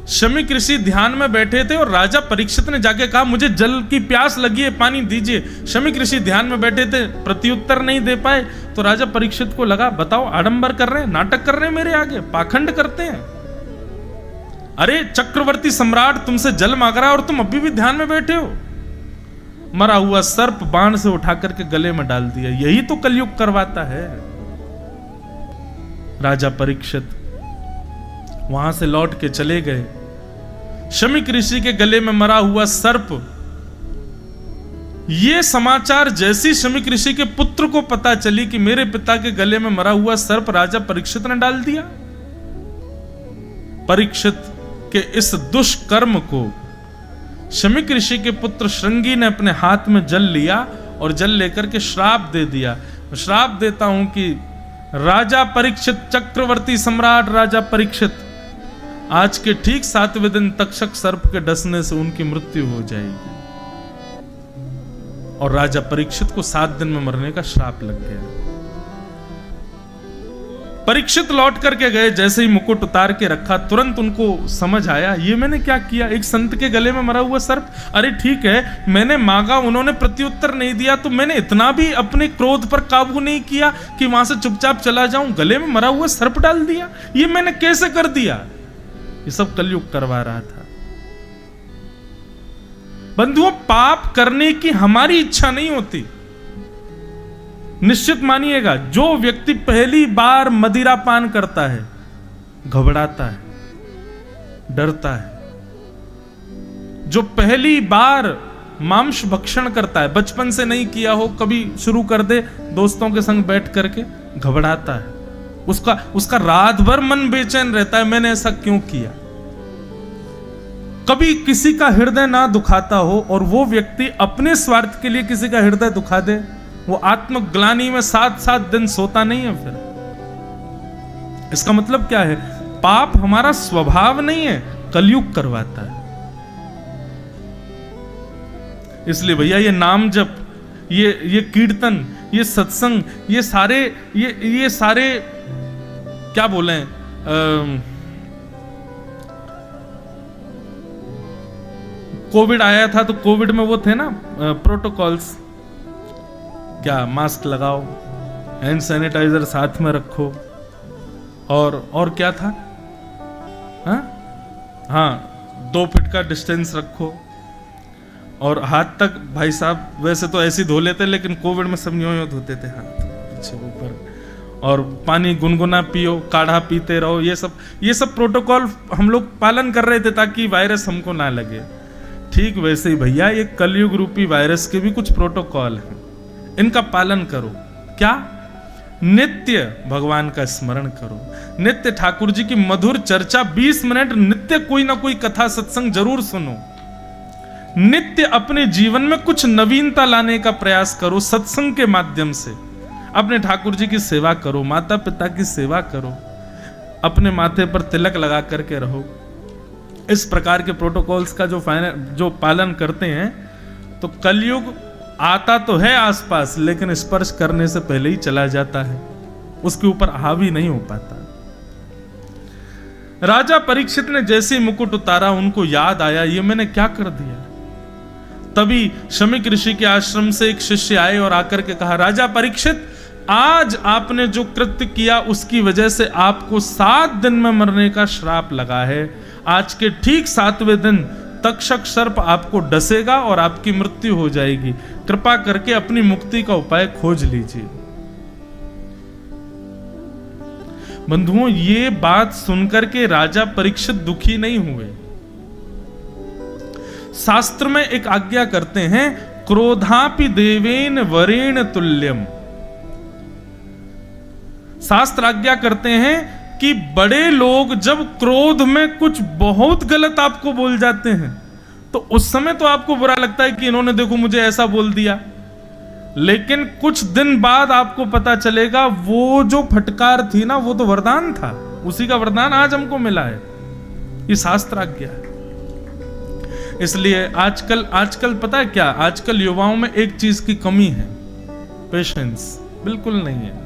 शमीक ऋषि ध्यान में बैठे थे और राजा परीक्षित ने जाके कहा मुझे जल की प्यास लगी है, पानी दीजिए। शमीक ऋषि ध्यान में बैठे थे, प्रत्युत्तर नहीं दे पाए। तो राजा परीक्षित को लगा बताओ आडंबर कर रहे हैं, नाटक कर रहे हैं, मेरे आगे पाखंड करते हैं। अरे चक्रवर्ती सम्राट तुमसे जल मांग रहा है और तुम अभी भी ध्यान में बैठे हो। मरा हुआ सर्प बाण से उठा करके गले में डाल दिया। यही तो कलयुग करवाता है। राजा परीक्षित वहां से लौट के चले गए। शमीक ऋषि के गले में मरा हुआ सर्प, ये समाचार जैसी शमीक ऋषि के पुत्र को पता चली कि मेरे पिता के गले में मरा हुआ सर्प राजा परीक्षित ने डाल दिया। परीक्षित के इस दुष्कर्म को शमीक ऋषि के पुत्र श्रृंगी ने अपने हाथ में जल लिया और जल लेकर के श्राप दे दिया। श्राप देता हूं कि राजा परीक्षित, चक्रवर्ती सम्राट राजा परीक्षित, आज के ठीक 7वें दिन तक्षक सर्प के डसने से उनकी मृत्यु हो जाएगी। और राजा परीक्षित को 7 दिन में मरने का श्राप लग गया। परीक्षित लौट करके गए, जैसे ही मुकुट उतार के रखा तुरंत उनको समझ आया ये मैंने क्या किया, एक संत के गले में मरा हुआ सर्प। अरे ठीक है, मैंने मांगा, उन्होंने प्रत्युत्तर नहीं दिया, तो मैंने इतना भी अपने क्रोध पर काबू नहीं किया कि वहां से चुपचाप चला जाऊं, गले में मरा हुआ सर्प डाल दिया, ये मैंने कैसे कर दिया। ये सब कलयुग करवा रहा था। बंधुओं, पाप करने की हमारी इच्छा नहीं होती। निश्चित मानिएगा, जो व्यक्ति पहली बार मदिरा पान करता है घबराता है, डरता है। जो पहली बार मांस भक्षण करता है, बचपन से नहीं किया हो, कभी शुरू कर दे दोस्तों के संग बैठ करके, घबराता है। उसका रात भर मन बेचैन रहता है, मैंने ऐसा क्यों किया। कभी किसी का हृदय ना दुखाता हो और वो व्यक्ति अपने स्वार्थ के लिए किसी का हृदय दुखा दे, वो आत्मग्लानि में 7-7 दिन सोता नहीं है। फिर इसका मतलब क्या है, पाप हमारा स्वभाव नहीं है, कलयुग करवाता है। इसलिए भैया ये नाम जप, ये कीर्तन, ये सत्संग, ये सारे क्या बोले, कोविड आया था तो कोविड में वो थे ना प्रोटोकॉल्स, क्या मास्क लगाओ, हैंड सैनिटाइजर साथ में रखो, और क्या था, हाँ 2 फीट का डिस्टेंस रखो, और हाथ तक भाई साहब वैसे तो ऐसे धो लेते, लेकिन कोविड में सब यूं धोते थे हाथ पीछे ऊपर, और पानी गुनगुना पियो, काढ़ा पीते रहो। ये सब प्रोटोकॉल हम लोग पालन कर रहे थे ताकि वायरस हमको ना लगे। ठीक वैसे ही भैया ये कलयुग रूपी वायरस के भी कुछ प्रोटोकॉल हैं, इनका पालन करो। क्या? नित्य भगवान का स्मरण करो, नित्य ठाकुर जी की मधुर चर्चा, 20 मिनट नित्य कोई ना कोई कथा सत्संग जरूर सुनो। नित्य अपने जीवन में कुछ नवीनता लाने का प्रयास करो, सत्संग के माध्यम से अपने ठाकुर जी की सेवा करो, माता पिता की सेवा करो, अपने माथे पर तिलक लगा करके रहो। इस प्रकार के प्रोटोकॉल्स का जो पालन करते हैं तो कलयुग आता तो है आसपास, लेकिन स्पर्श करने से पहले ही चला जाता है, उसके ऊपर हावी नहीं हो पाता। राजा परीक्षित ने जैसे ही मुकुट उतारा, उनको याद आया ये मैंने क्या कर दिया। तभी शमीक ऋषि के आश्रम से एक शिष्य आए और आकर के कहा, राजा परीक्षित, आज आपने जो कृत्य किया उसकी वजह से आपको 7 दिन में मरने का श्राप लगा है। आज के ठीक 7वें दिन तक्षक सर्प आपको डसेगा और आपकी मृत्यु हो जाएगी। कृपा करके अपनी मुक्ति का उपाय खोज लीजिए। बंधुओं, ये बात सुनकर के राजा परीक्षित दुखी नहीं हुए। शास्त्र में एक आज्ञा करते हैं, क्रोधापि देवेन वरेण तुल्यम। शास्त्र आज्ञा करते हैं कि बड़े लोग जब क्रोध में कुछ बहुत गलत आपको बोल जाते हैं तो उस समय तो आपको बुरा लगता है कि इन्होंने देखो मुझे ऐसा बोल दिया, लेकिन कुछ दिन बाद आपको पता चलेगा वो जो फटकार थी ना, वो तो वरदान था, उसी का वरदान आज हमको मिला है। ये शास्त्र आज्ञा है। इसलिए आजकल पता है क्या, आजकल युवाओं में एक चीज की कमी है, पेशेंस बिल्कुल नहीं है।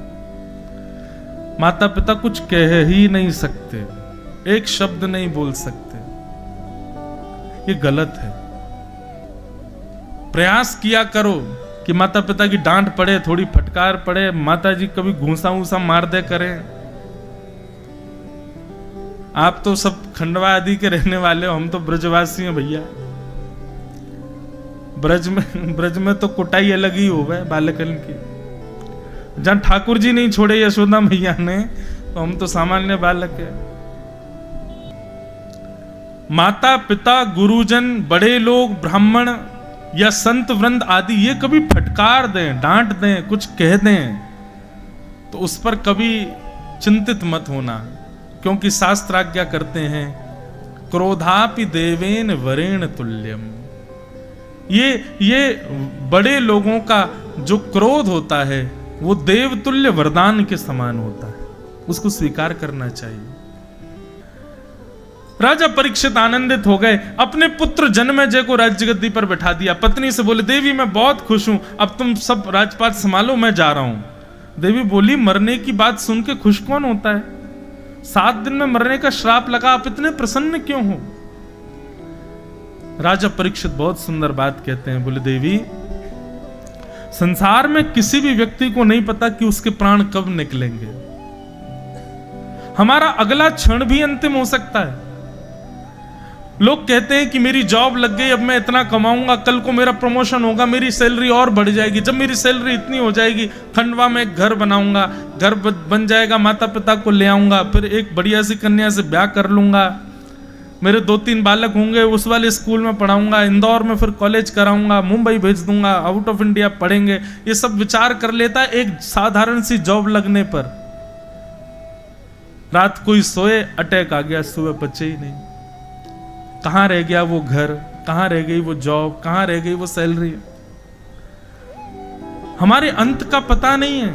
माता पिता कुछ कह ही नहीं सकते, एक शब्द नहीं बोल सकते, ये गलत है। प्रयास किया करो कि माता पिता की डांट पड़े, थोड़ी फटकार पड़े, माता जी कभी घूसा वूसा मार दे करें। आप तो सब खंडवा आदि के रहने वाले हो, हम तो ब्रजवासी हैं भैया। ब्रज में तो कुटाई अलग ही हो गए बालकन की। जहां ठाकुर जी नहीं छोड़े यशोदा मैया ने, तो हम तो सामान्य बालक है। माता पिता, गुरुजन, बड़े लोग, ब्राह्मण या संत वृंद आदि ये कभी फटकार दें, डांट दें, कुछ कह दें तो उस पर कभी चिंतित मत होना, क्योंकि शास्त्र आज्ञा करते हैं, क्रोधापि देवेन वरेण तुल्यम। ये बड़े लोगों का जो क्रोध होता है वो देवतुल्य वरदान के समान होता है, उसको स्वीकार करना चाहिए। राजा परीक्षित आनंदित हो गए, अपने पुत्र जन्मेजय को राज्य गद्दी पर बैठा दिया। पत्नी से बोले, देवी मैं बहुत खुश हूं, अब तुम सब राजपाट संभालो, मैं जा रहा हूं। देवी बोली, मरने की बात सुन के खुश कौन होता है? 7 दिन में मरने का श्राप लगा, आप इतने प्रसन्न क्यों हो? राजा परीक्षित बहुत सुंदर बात कहते हैं, बोले देवी, संसार में किसी भी व्यक्ति को नहीं पता कि उसके प्राण कब निकलेंगे। हमारा अगला क्षण भी अंतिम हो सकता है। लोग कहते हैं कि मेरी जॉब लग गई, अब मैं इतना कमाऊंगा, कल को मेरा प्रमोशन होगा, मेरी सैलरी और बढ़ जाएगी, जब मेरी सैलरी इतनी हो जाएगी खंडवा में एक घर बनाऊंगा, घर बन जाएगा, माता पिता को ले आऊंगा, फिर एक बढ़िया सी कन्या से ब्याह कर लूंगा, मेरे 2-3 बालक होंगे, उस वाले स्कूल में पढ़ाऊंगा, इंदौर में फिर कॉलेज कराऊंगा, मुंबई भेज दूंगा, आउट ऑफ इंडिया पढ़ेंगे। ये सब विचार कर लेता है एक साधारण सी जॉब लगने पर। रात कोई सोए, अटैक आ गया, सुबह बचे ही नहीं। कहां रह गया वो घर, कहां रह गई वो जॉब, कहां रह गई वो सैलरी? हमारे अंत का पता नहीं है,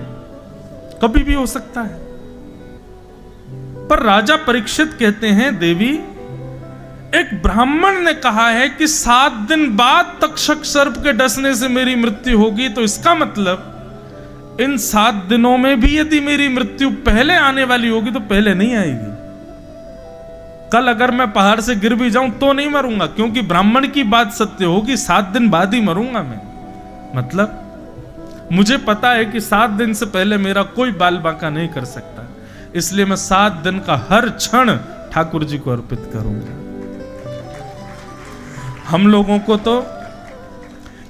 कभी भी हो सकता है। पर राजा परीक्षित कहते हैं, देवी, एक ब्राह्मण ने कहा है कि 7 दिन बाद तक्षक सर्प के डसने से मेरी मृत्यु होगी, तो इसका मतलब इन 7 दिनों में भी यदि मेरी मृत्यु पहले आने वाली होगी तो पहले नहीं आएगी। कल अगर मैं पहाड़ से गिर भी जाऊं तो नहीं मरूंगा, क्योंकि ब्राह्मण की बात सत्य होगी, 7 दिन बाद ही मरूंगा मैं। मतलब मुझे पता है कि 7 दिन से पहले मेरा कोई बाल बांका नहीं कर सकता, इसलिए मैं 7 दिन का हर क्षण ठाकुर जी को अर्पित करूंगा। हम लोगों को तो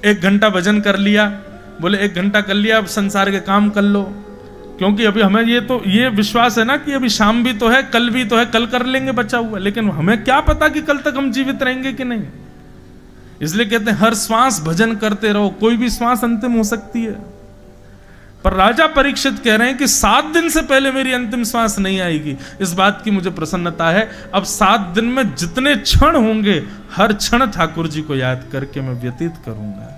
1 घंटा भजन कर लिया, बोले 1 घंटा कर लिया, अब संसार के काम कर लो, क्योंकि अभी हमें ये विश्वास है ना कि अभी शाम भी तो है, कल भी तो है, कल कर लेंगे बचा हुआ। लेकिन हमें क्या पता कि कल तक हम जीवित रहेंगे कि नहीं। इसलिए कहते हैं हर श्वास भजन करते रहो, कोई भी श्वास अंतिम हो सकती है। पर राजा परीक्षित कह रहे हैं कि 7 दिन से पहले मेरी अंतिम श्वास नहीं आएगी, इस बात की मुझे प्रसन्नता है। अब 7 दिन में जितने क्षण होंगे, हर क्षण ठाकुर जी को याद करके मैं व्यतीत करूंगा,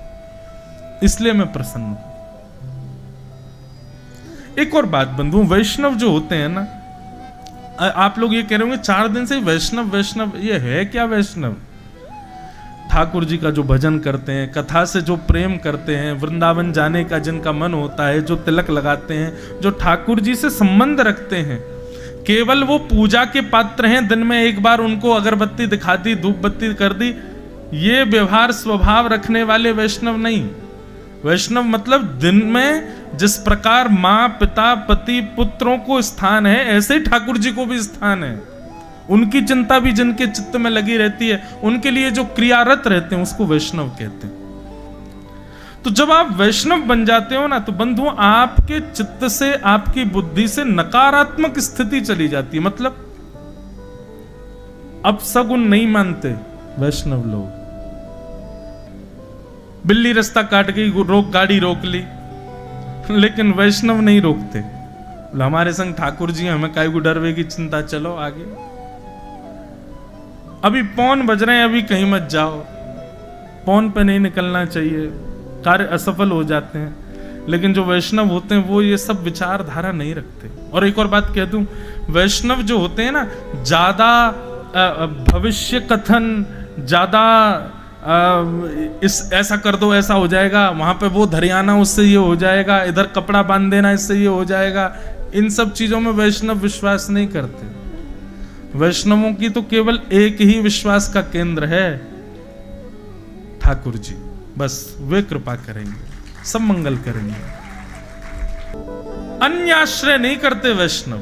इसलिए मैं प्रसन्न हूं। एक और बात बंधु, वैष्णव जो होते हैं ना, आप लोग ये कह रहे होंगे 4 दिन से वैष्णव वैष्णव, ये है क्या वैष्णव? ठाकुर जी का जो भजन करते हैं, कथा से जो प्रेम करते हैं, वृंदावन जाने का जिनका मन होता है, जो तिलक लगाते हैं, जो ठाकुर जी से संबंध रखते हैं, केवल वो पूजा के पात्र हैं, दिन में एक बार उनको अगरबत्ती दिखा दी, धूप बत्ती कर दी, ये व्यवहार स्वभाव रखने वाले वैष्णव नहीं। वैष्णव मतलब दिन में जिस प्रकार माँ पिता पति पुत्रों को स्थान है, ऐसे ही ठाकुर जी को भी स्थान है। उनकी चिंता भी जिनके चित्त में लगी रहती है, उनके लिए जो क्रियारत रहते हैं, उसको वैष्णव कहते हैं। तो जब आप वैष्णव बन जाते हो ना, तो बंधु आपके चित्त से, आपकी बुद्धि से नकारात्मक स्थिति चली जाती है। मतलब अब सगुन नहीं मानते वैष्णव लोग। बिल्ली रास्ता काट गई, गाड़ी रोक ली, लेकिन वैष्णव नहीं रोकते। हमारे संग ठाकुर जी, हमें काय को डरवे की चिंता, चलो आगे। अभी पौन बज रहे हैं, अभी कहीं मत जाओ, पौन पे नहीं निकलना चाहिए, कार्य असफल हो जाते हैं। लेकिन जो वैष्णव होते हैं वो ये सब विचारधारा नहीं रखते। और एक और बात कह दूं, वैष्णव जो होते हैं ना, ज्यादा भविष्य कथन, ज्यादा इस ऐसा कर दो ऐसा हो जाएगा, वहां पे वो धरियाना उससे ये हो जाएगा, इधर कपड़ा बांध देना इससे ये हो जाएगा, इन सब चीजों में वैष्णव विश्वास नहीं करते। वैष्णवों की तो केवल एक ही विश्वास का केंद्र है, ठाकुर जी। बस वे कृपा करेंगे, सब मंगल करेंगे। अन्य आश्रय नहीं करते वैष्णव।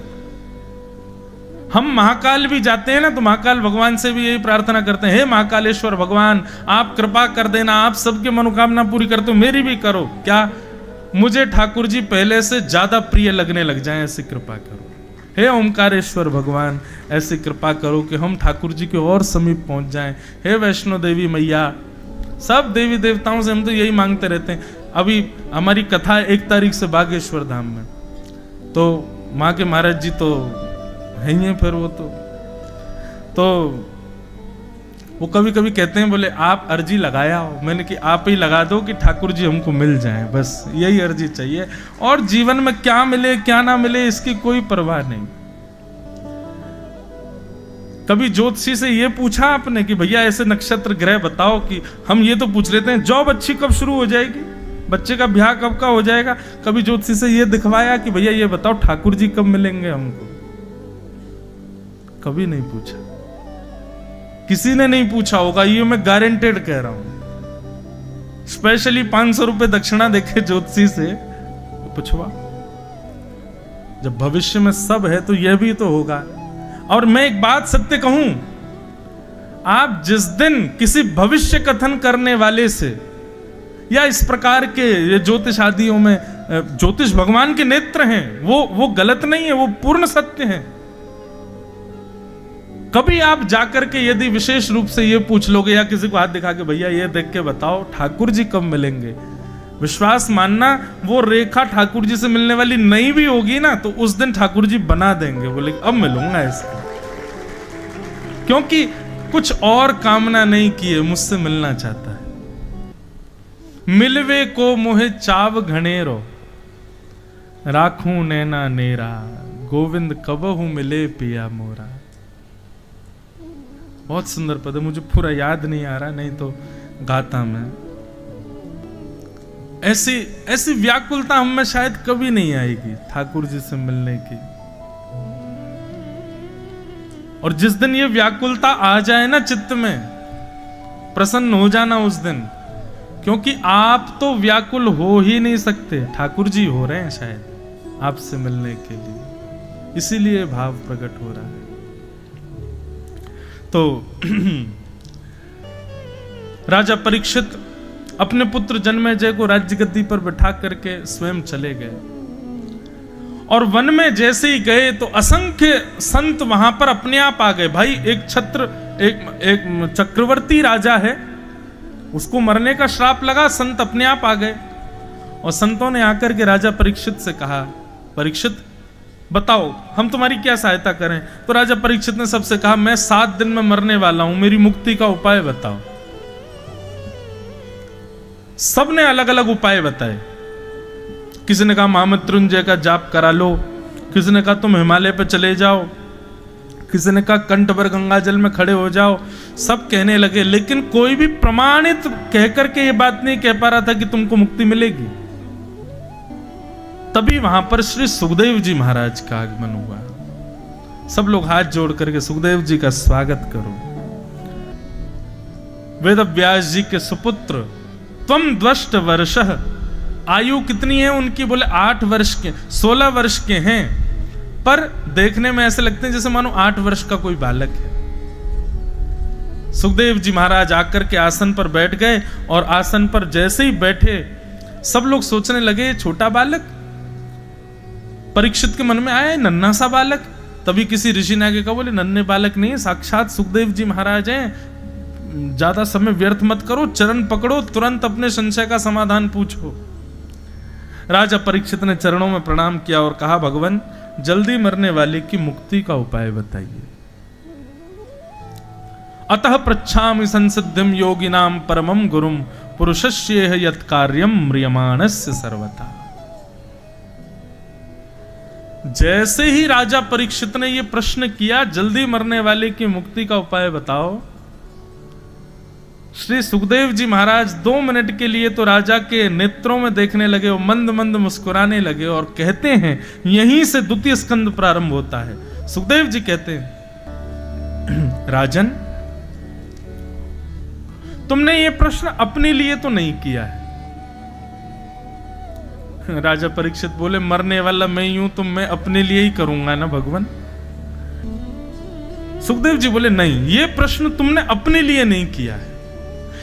हम महाकाल भी जाते हैं ना, तो महाकाल भगवान से भी यही प्रार्थना करते हैं, हे महाकालेश्वर भगवान, आप कृपा कर देना, आप सबके मनोकामना पूरी करते हो, मेरी भी करो। क्या मुझे ठाकुर जी पहले से ज्यादा प्रिय लगने लग जाएं, ऐसी कृपा करो। हे ओमकारेश्वर भगवान, ऐसी कृपा करो कि हम ठाकुर जी के और समीप पहुंच जाएं। हे वैष्णो देवी मैया, सब देवी देवताओं से हम तो यही मांगते रहते हैं। अभी हमारी कथा 1 तारीख से बागेश्वर धाम में, तो माँ के महाराज जी तो है ही है, फिर वो वो कभी कभी कहते हैं, बोले आप अर्जी लगाया हो। मैंने कि आप ही लगा दो कि ठाकुर जी हमको मिल जाएं, बस यही अर्जी चाहिए। और जीवन में क्या मिले क्या ना मिले इसकी कोई परवाह नहीं। कभी ज्योतिषी से ये पूछा आपने कि भैया ऐसे नक्षत्र ग्रह बताओ, कि हम ये तो पूछ लेते हैं जॉब अच्छी कब शुरू हो जाएगी, बच्चे का ब्याह कब का हो जाएगा, कभी ज्योतिषी से ये दिखवाया कि भैया ये बताओ ठाकुर जी कब मिलेंगे हमको? कभी नहीं पूछा, किसी ने नहीं पूछा होगा, ये मैं गारंटेड कह रहा हूं। स्पेशली 500 रुपए दक्षिणा देखे ज्योतिषी से पूछवा। जब भविष्य में सब है तो यह भी तो होगा। और मैं एक बात सत्य कहूं, आप जिस दिन किसी भविष्य कथन करने वाले से या इस प्रकार के ज्योतिष आदियों में, ज्योतिष भगवान के नेत्र हैं, वो गलत नहीं है, वो पूर्ण सत्य है। कभी आप जाकर के यदि विशेष रूप से ये पूछ लोगे या किसी को हाथ दिखा के भैया ये देख के बताओ ठाकुर जी कब मिलेंगे, विश्वास मानना वो रेखा ठाकुर जी से मिलने वाली नहीं भी होगी ना, तो उस दिन ठाकुर जी बना देंगे, बोले अब मिलूंगा इसको, क्योंकि कुछ और कामना नहीं की है, मुझसे मिलना चाहता है। मिलवे को मोहे चाव घनेरो, राखूं नैना नेरा, गोविंद कबहू मिले पिया मोरा। बहुत सुंदर पद है, मुझे पूरा याद नहीं आ रहा, नहीं तो गाता मैं। ऐसी व्याकुलता हम में शायद कभी नहीं आएगी ठाकुर जी से मिलने की। और जिस दिन ये व्याकुलता आ जाए ना चित्त में, प्रसन्न हो जाना उस दिन, क्योंकि आप तो व्याकुल हो ही नहीं सकते, ठाकुर जी हो रहे हैं शायद आपसे मिलने के लिए, इसीलिए भाव प्रकट हो रहा है। तो राजा परीक्षित अपने पुत्र जन्मेजय को राज्य गद्दी पर बिठा करके स्वयं चले गए, और वन में जैसे ही गए तो असंख्य संत वहां पर अपने आप आ गए। भाई एक चक्रवर्ती राजा है, उसको मरने का श्राप लगा, संत अपने आप आ गए। और संतों ने आकर के राजा परीक्षित से कहा, परीक्षित बताओ हम तुम्हारी क्या सहायता करें? तो राजा परीक्षित ने सबसे कहा, मैं 7 दिन में मरने वाला हूं, मेरी मुक्ति का उपाय बताओ। सबने अलग अलग उपाय बताए। किसी ने कहा महामृत्युंजय का जाप करा लो, किसी ने कहा तुम हिमालय पे चले जाओ, किसी ने कहा कंठ पर गंगा जल में खड़े हो जाओ। सब कहने लगे, लेकिन कोई भी प्रमाणित कहकर के ये बात नहीं कह पा रहा था कि तुमको मुक्ति मिलेगी। तभी वहां पर श्री सुखदेव जी महाराज का आगमन हुआ। सब लोग हाथ जोड़ करके सुखदेव जी का स्वागत करो। वेद व्यास जी के सुपुत्र, त्वम द्वष्ट वर्षः, आयु कितनी है उनकी? बोले 8 वर्ष के, 16 वर्ष के हैं, पर देखने में ऐसे लगते हैं जैसे मानो 8 वर्ष का कोई बालक है। सुखदेव जी महाराज आकर के आसन पर बैठ गए, और आसन पर जैसे ही बैठे सब लोग सोचने लगे ये छोटा बालक। परीक्षित के मन में आया नन्हा सा बालक। तभी किसी ऋषि ने आगे कहा, बोले नन्हे बालक नहीं, साक्षात सुखदेव जी महाराज हैं, ज्यादा समय व्यर्थ मत करो, चरण पकड़ो, तुरंत अपने संशय का समाधान पूछो। राजा परीक्षित ने चरणों में प्रणाम किया और कहा, भगवान जल्दी मरने वाले की मुक्ति का उपाय बताइए। अतः पृच्छामि संसिद्धिम योगिनाम परमम गुरुम, पुरुषस्येह यत् कार्यम म्रियमाणस्य सर्वथा। जैसे ही राजा परीक्षित ने यह प्रश्न किया, जल्दी मरने वाले की मुक्ति का उपाय बताओ, श्री सुखदेव जी महाराज 2 मिनट के लिए तो राजा के नेत्रों में देखने लगे और मंद मंद मुस्कुराने लगे, और कहते हैं यहीं से द्वितीय स्कंद प्रारंभ होता है। सुखदेव जी कहते हैं, राजन तुमने ये प्रश्न अपने लिए तो नहीं किया है। राजा परीक्षित बोले, मरने वाला मैं ही हूं तो मैं अपने लिए ही करूंगा ना भगवान। सुखदेव जी बोले, नहीं, ये प्रश्न तुमने अपने लिए नहीं किया है।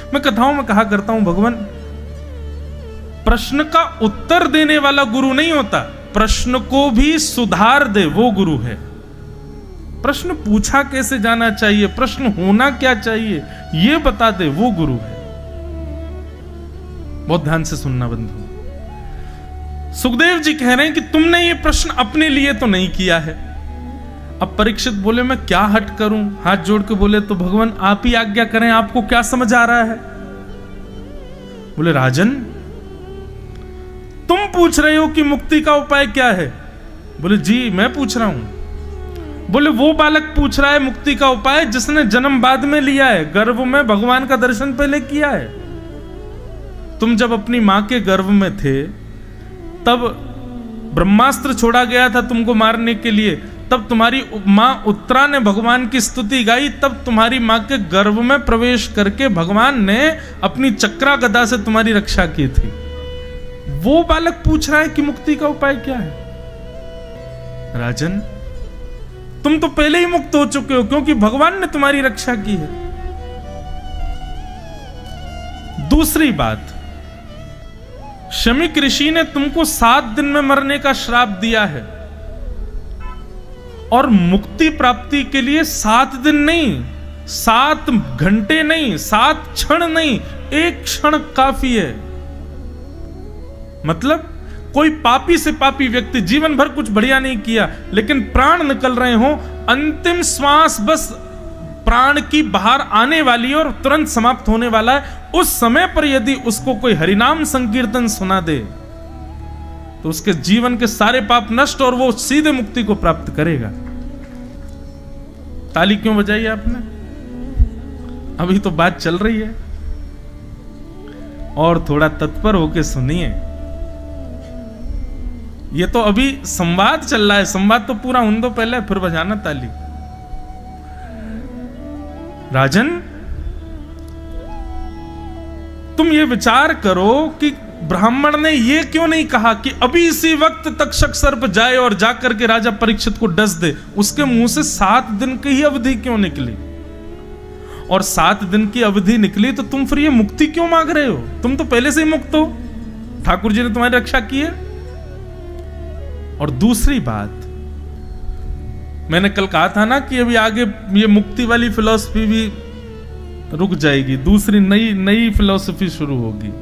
मैं कथाओं में कहा करता हूं, भगवान प्रश्न का उत्तर देने वाला गुरु नहीं होता, प्रश्न को भी सुधार दे वो गुरु है। प्रश्न पूछा कैसे जाना चाहिए, प्रश्न होना क्या चाहिए, ये बता दे वो गुरु है। बहुत ध्यान से सुनना बंधु। सुखदेव जी कह रहे हैं कि तुमने ये प्रश्न अपने लिए तो नहीं किया है। अब परीक्षित बोले, मैं क्या हट करूं? हाथ जोड़ के बोले, तो भगवान आप ही आज्ञा करें, आपको क्या समझ आ रहा है? बोले, राजन तुम पूछ रहे हो कि मुक्ति का उपाय क्या है? बोले, जी मैं पूछ रहा हूं। बोले, वो बालक पूछ रहा है मुक्ति का उपाय जिसने जन्म बाद में लिया है, गर्भ में भगवान का दर्शन पहले किया है। तुम जब अपनी मां के गर्भ में थे, तब ब्रह्मास्त्र छोड़ा गया था तुमको मारने के लिए, तब तुम्हारी मां उत्तरा ने भगवान की स्तुति गाई, तब तुम्हारी मां के गर्भ में प्रवेश करके भगवान ने अपनी चक्रा गदा से तुम्हारी रक्षा की थी। वो बालक पूछ रहा है कि मुक्ति का उपाय क्या है। राजन, तुम तो पहले ही मुक्त हो चुके हो, क्योंकि भगवान ने तुम्हारी रक्षा की है। दूसरी बात, शमीक ऋषि ने तुमको 7 दिन में मरने का श्राप दिया है, और मुक्ति प्राप्ति के लिए 7 दिन नहीं, 7 घंटे नहीं, 7 क्षण नहीं, 1 क्षण काफी है। मतलब कोई पापी से पापी व्यक्ति जीवन भर कुछ बढ़िया नहीं किया, लेकिन प्राण निकल रहे हो, अंतिम श्वास बस प्राण की बाहर आने वाली है और तुरंत समाप्त होने वाला है, उस समय पर यदि उसको कोई हरिनाम संकीर्तन सुना दे तो उसके जीवन के सारे पाप नष्ट और वो सीधे मुक्ति को प्राप्त करेगा। ताली क्यों बजाई आपने? अभी तो बात चल रही है, और थोड़ा तत्पर होके सुनिए। ये तो अभी संवाद चल रहा है, संवाद तो पूरा होने दो पहले, फिर बजाना ताली। राजन, तुम ये विचार करो कि ब्राह्मण ने ये क्यों नहीं कहा कि अभी इसी वक्त तक्षक सर्प जाए और जाकर के राजा परीक्षित को डस दे। उसके मुंह से 7 दिन की ही अवधि क्यों निकली? और 7 दिन की अवधि निकली तो तुम फिर ये मुक्ति क्यों मांग रहे हो? तुम तो पहले से ही मुक्त हो, ठाकुर जी ने तुम्हारी रक्षा की है। और दूसरी बात, मैंने कल कहा था ना कि अभी आगे ये मुक्ति वाली फिलॉसफी भी रुक जाएगी, दूसरी नई फिलॉसफी शुरू होगी।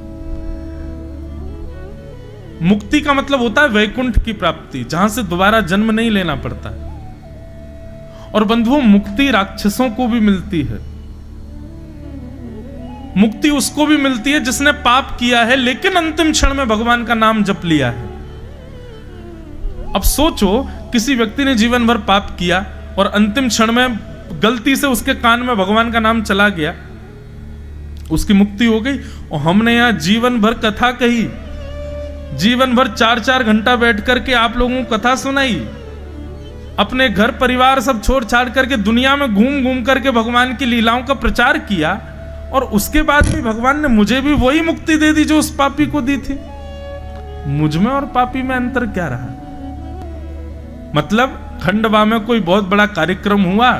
मुक्ति का मतलब होता है वैकुंठ की प्राप्ति, जहां से दोबारा जन्म नहीं लेना पड़ता। और बंधुओं, मुक्ति राक्षसों को भी मिलती है। मुक्ति उसको भी मिलती है जिसने पाप किया है लेकिन अंतिम क्षण में भगवान का नाम जप लिया है। अब सोचो, किसी व्यक्ति ने जीवन भर पाप किया और अंतिम क्षण में गलती से उसके कान में भगवान का नाम चला गया, उसकी मुक्ति हो गई। और हमने यहां जीवन भर कथा कही, जीवन भर 4-4 घंटा बैठ करके आप लोगों को कथा सुनाई, अपने घर परिवार सब छोड़ छाड़ करके दुनिया में घूम घूम करके भगवान की लीलाओं का प्रचार किया, और उसके बाद भी भगवान ने मुझे भी वही मुक्ति दे दी जो उस पापी को दी थी। मुझ में और पापी में अंतर क्या रहा? मतलब खंडवा में कोई बहुत बड़ा कार्यक्रम हुआ,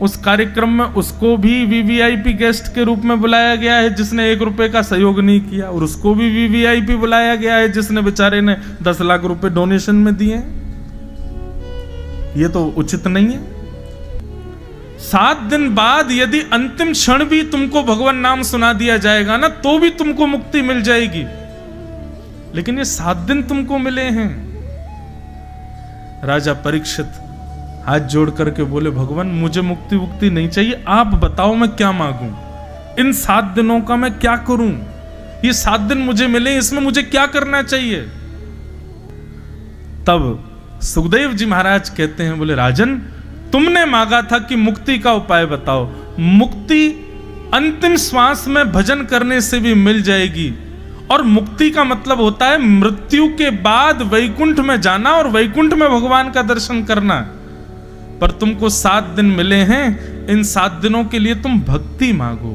उस कार्यक्रम में उसको भी वीवीआईपी गेस्ट के रूप में बुलाया गया है जिसने 1 रुपए का सहयोग नहीं किया, और उसको भी वीवीआईपी बुलाया गया है जिसने बेचारे ने 10 लाख रुपए डोनेशन में दिए। ये तो उचित नहीं है। 7 दिन बाद यदि अंतिम क्षण भी तुमको भगवान नाम सुना दिया जाएगा ना, तो भी तुमको मुक्ति मिल जाएगी। लेकिन ये 7 दिन तुमको मिले हैं। राजा परीक्षित हाथ जोड़ करके बोले, भगवान मुझे मुक्ति नहीं चाहिए, आप बताओ मैं क्या मांगूं? इन 7 दिनों का मैं क्या करूं? ये 7 दिन मुझे मिले, इसमें मुझे क्या करना चाहिए? तब सुखदेव जी महाराज कहते हैं, बोले राजन, तुमने मांगा था कि मुक्ति का उपाय बताओ। मुक्ति अंतिम श्वास में भजन करने से भी मिल जाएगी, और मुक्ति का मतलब होता है मृत्यु के बाद वैकुंठ में जाना और वैकुंठ में भगवान का दर्शन करना। पर तुमको 7 दिन मिले हैं, इन 7 दिनों के लिए तुम भक्ति मांगो।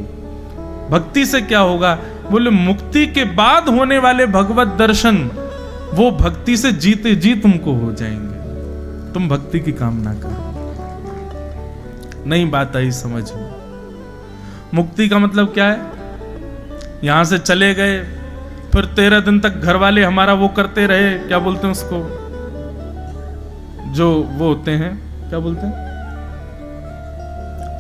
भक्ति से क्या होगा? बोले मुक्ति के बाद होने वाले भगवत दर्शन, वो भक्ति से जीते जी तुमको हो जाएंगे। तुम भक्ति की कामना करो। नई बात आई समझ में। मुक्ति का मतलब क्या है? यहां से चले गए, फिर 13 दिन तक घर वाले हमारा वो करते रहे, क्या बोलते हैं उसको, जो वो होते हैं, क्या बोलते हैं,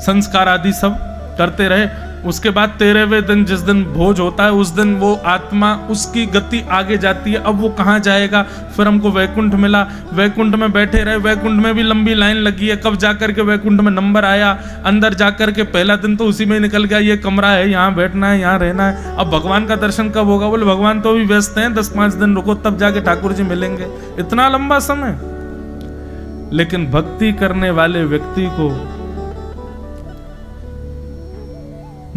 संस्कार आदि सब करते रहे। उसके बाद 13वें दिन जिस दिन भोज होता है, उस दिन वो आत्मा उसकी गति आगे जाती है। अब वो कहाँ जाएगा? फिर हमको वैकुंठ मिला, वैकुंठ में बैठे रहे। वैकुंठ में भी लंबी लाइन लगी है, कब जाकर के वैकुंठ में नंबर आया। अंदर जाकर के पहला दिन तो उसी में निकल गया, ये कमरा है, यहाँ बैठना है, यहाँ रहना है। अब भगवान का दर्शन कब होगा? बोले भगवान तो अभी व्यस्त हैं, 10-5 दिन रुको, तब जाके ठाकुर जी मिलेंगे। इतना लंबा समय। लेकिन भक्ति करने वाले व्यक्ति को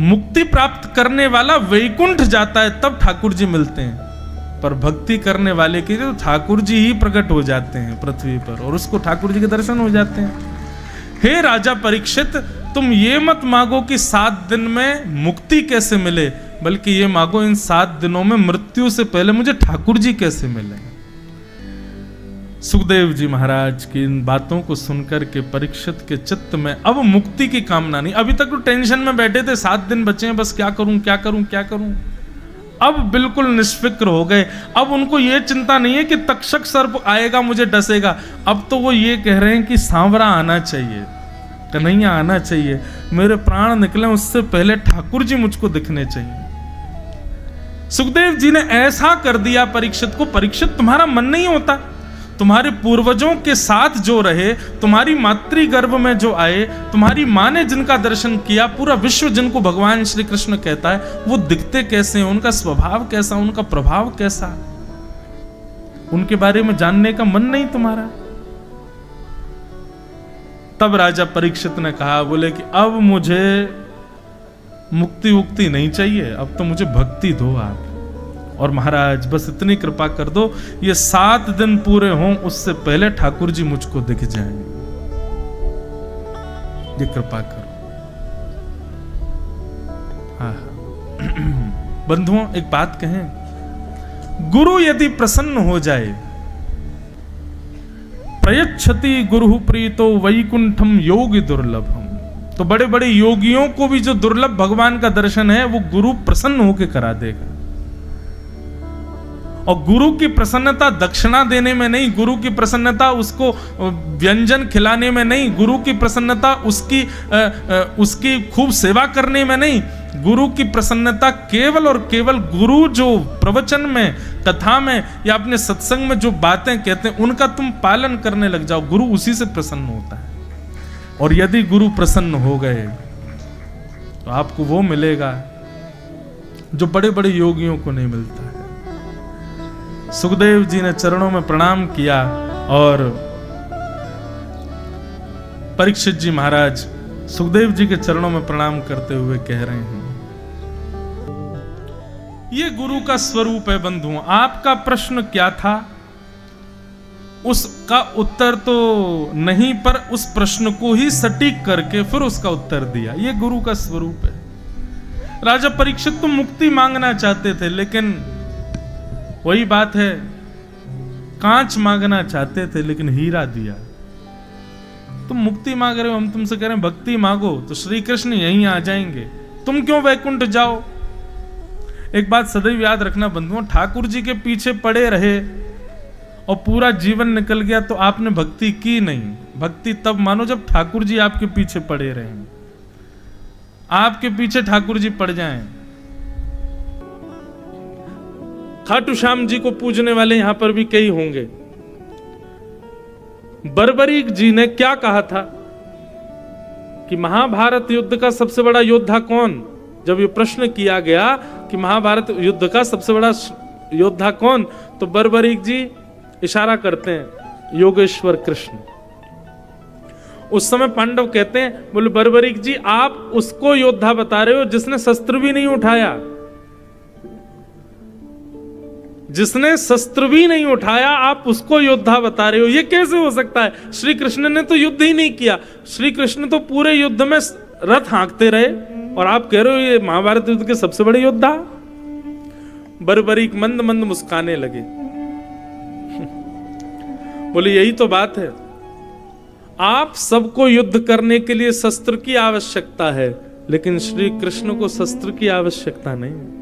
मुक्ति प्राप्त करने वाला वैकुंठ जाता है तब ठाकुर जी मिलते हैं, पर भक्ति करने वाले के लिए तो ठाकुर जी ही प्रकट हो जाते हैं पृथ्वी पर और उसको ठाकुर जी के दर्शन हो जाते हैं। हे राजा परीक्षित, तुम ये मत मांगो कि 7 दिन में मुक्ति कैसे मिले, बल्कि ये मांगो इन 7 दिनों में मृत्यु से पहले मुझे ठाकुर जी कैसे मिले। सुखदेव जी महाराज की इन बातों को सुनकर के परीक्षित के चित्त में अब मुक्ति की कामना नहीं। अभी तक तो टेंशन में बैठे थे, 7 दिन बचे हैं, बस क्या करूं क्या करूं क्या करूं। अब बिल्कुल निष्फिक्र हो गए। अब उनको ये चिंता नहीं है कि तक्षक सर्प आएगा मुझे डसेगा, अब तो वो ये कह रहे हैं कि सांवरा आना चाहिए, कन्हैया आना चाहिए, मेरे प्राण निकले उससे पहले ठाकुर जी मुझको दिखने चाहिए। सुखदेव जी ने ऐसा कर दिया परीक्षित को, परीक्षित तुम्हारा मन नहीं होता, तुम्हारे पूर्वजों के साथ जो रहे, तुम्हारी मातृ गर्भ में जो आए, तुम्हारी माँ ने जिनका दर्शन किया, पूरा विश्व जिनको भगवान श्री कृष्ण कहता है, वो दिखते कैसे हैं, उनका स्वभाव कैसा, उनका प्रभाव कैसा, उनके बारे में जानने का मन नहीं तुम्हारा। तब राजा परीक्षित ने कहा, बोले कि अब मुझे मुक्ति उक्ति नहीं चाहिए, अब तो मुझे भक्ति दो आप, और महाराज बस इतनी कृपा कर दो, ये 7 दिन पूरे हों उससे पहले ठाकुर जी मुझको दिख जाएं, ये कृपा करो। बंधुओं एक बात कहें, गुरु यदि प्रसन्न हो जाए, प्रयच्छति गुरु प्रीतो वैकुंठम योगी दुर्लभम, तो बड़े बड़े योगियों को भी जो दुर्लभ भगवान का दर्शन है वो गुरु प्रसन्न होकर करा देगा। और गुरु की प्रसन्नता दक्षिणा देने में नहीं, गुरु की प्रसन्नता उसको व्यंजन खिलाने में नहीं, गुरु की प्रसन्नता उसकी खूब सेवा करने में नहीं, गुरु की प्रसन्नता केवल और केवल गुरु जो प्रवचन में, कथा में या अपने सत्संग में जो बातें कहते हैं उनका तुम पालन करने लग जाओ, गुरु उसी से प्रसन्न होता है। और यदि गुरु प्रसन्न हो गए तो आपको वो मिलेगा जो बड़े बड़े योगियों को नहीं मिलता है। सुखदेव जी ने चरणों में प्रणाम किया और परीक्षित जी महाराज सुखदेव जी के चरणों में प्रणाम करते हुए कह रहे हैं, ये गुरु का स्वरूप है। बंधुओं आपका प्रश्न क्या था उसका उत्तर तो नहीं, पर उस प्रश्न को ही सटीक करके फिर उसका उत्तर दिया। ये गुरु का स्वरूप है। राजा परीक्षित तुम मुक्ति मांगना चाहते थे, लेकिन वही बात है, कांच मांगना चाहते थे लेकिन हीरा दिया। तुम मुक्ति मांग रहे हो, हम तुमसे कह रहे हैं भक्ति मांगो तो श्री कृष्ण यहीं आ जाएंगे, तुम क्यों वैकुंठ जाओ। एक बात सदैव याद रखना बंधुओं, ठाकुर जी के पीछे पड़े रहे और पूरा जीवन निकल गया तो आपने भक्ति की नहीं। भक्ति तब मानो जब ठाकुर जी आपके पीछे पड़े रहे, आपके पीछे ठाकुर जी पड़ जाएं। खाटू श्याम जी को पूजने वाले यहां पर भी कई होंगे। बर्बरीक जी ने क्या कहा था कि महाभारत युद्ध का सबसे बड़ा योद्धा कौन, जब ये प्रश्न किया गया कि महाभारत युद्ध का सबसे बड़ा योद्धा कौन, तो बर्बरीक जी इशारा करते हैं योगेश्वर कृष्ण। उस समय पांडव कहते हैं, बोले बर्बरीक जी आप उसको योद्धा बता रहे हो जिसने शस्त्र भी नहीं उठाया, जिसने शस्त्र भी नहीं उठाया आप उसको योद्धा बता रहे हो, ये कैसे हो सकता है। श्री कृष्ण ने तो युद्ध ही नहीं किया, श्री कृष्ण तो पूरे युद्ध में रथ हाँकते रहे और आप कह रहे हो ये महाभारत युद्ध के सबसे बड़े योद्धा। बर्बरीक मंद मंद मुस्काने लगे, बोले यही तो बात है, आप सबको युद्ध करने के लिए शस्त्र की आवश्यकता है, लेकिन श्री कृष्ण को शस्त्र की आवश्यकता नहीं।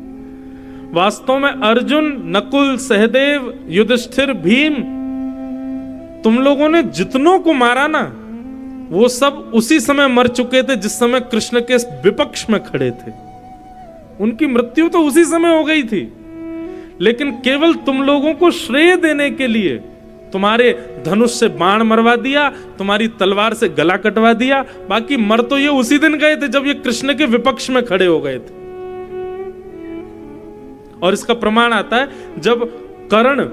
वास्तव में अर्जुन, नकुल, सहदेव, युधिष्ठिर, भीम, तुम लोगों ने जितनों को मारा ना, वो सब उसी समय मर चुके थे जिस समय कृष्ण के विपक्ष में खड़े थे। उनकी मृत्यु तो उसी समय हो गई थी, लेकिन केवल तुम लोगों को श्रेय देने के लिए तुम्हारे धनुष से बाण मरवा दिया, तुम्हारी तलवार से गला कटवा दिया, बाकी मर तो ये उसी दिन गए थे जब ये कृष्ण के विपक्ष में खड़े हो गए थे। और इसका प्रमाण आता है जब कर्ण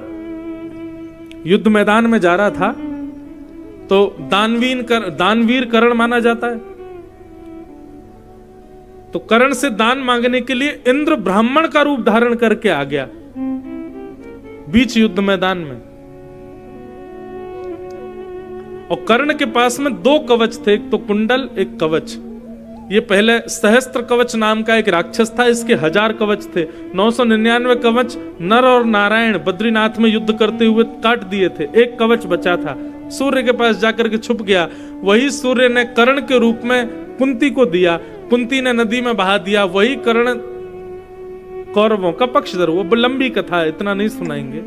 युद्ध मैदान में जा रहा था तो दानवीर कर्ण माना जाता है। तो कर्ण से दान मांगने के लिए इंद्र ब्राह्मण का रूप धारण करके आ गया बीच युद्ध मैदान में। और कर्ण के पास में 2 कवच थे, एक तो कुंडल, एक कवच। ये पहले सहस्त्र कवच नाम का एक राक्षस था, इसके 1000 कवच थे। 999 कवच नर और नारायण बद्रीनाथ में युद्ध करते हुए काट दिए थे। एक कवच बचा था, सूर्य के पास जाकर के छुप गया। वही सूर्य ने कर्ण के रूप में कुंती को दिया, कुंती ने नदी में बहा दिया। वही कर्ण कौरवों का पक्षधर। वो लंबी कथा है, इतना नहीं सुनाएंगे।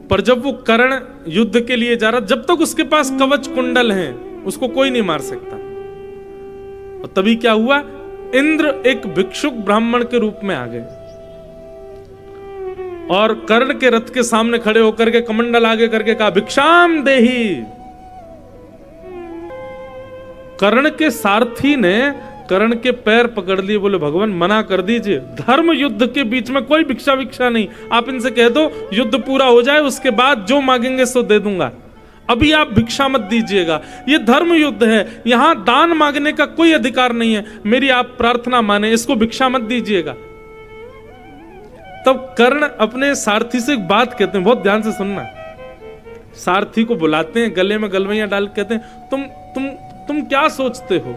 पर जब वो कर्ण युद्ध के लिए जा रहा, जब तक उसके पास कवच कुंडल हैं, उसको कोई नहीं मार सकता। और तभी क्या हुआ, इंद्र एक भिक्षुक ब्राह्मण के रूप में आ गए और कर्ण के रथ के सामने खड़े होकर के कमंडल आगे करके कहा, भिक्षाम देही। कर्ण के सारथी ने कर्ण के पैर पकड़ लिए, बोले भगवान मना कर दीजिए, धर्म युद्ध के बीच में कोई भिक्षा विक्षा नहीं। आप इनसे कह दो युद्ध पूरा हो जाए, उसके बाद जो मांगेंगे सो दे दूंगा, अभी आप भिक्षा मत दीजिएगा। ये धर्म युद्ध है, यहां दान मांगने का कोई अधिकार नहीं है। मेरी आप प्रार्थना माने, इसको भिक्षा मत दीजिएगा। तब कर्ण अपने सारथी से एक बात कहते हैं, बहुत ध्यान से सुनना। सारथी को बुलाते हैं, गले में गलवैयां डाल के कहते हैं, तुम क्या सोचते हो,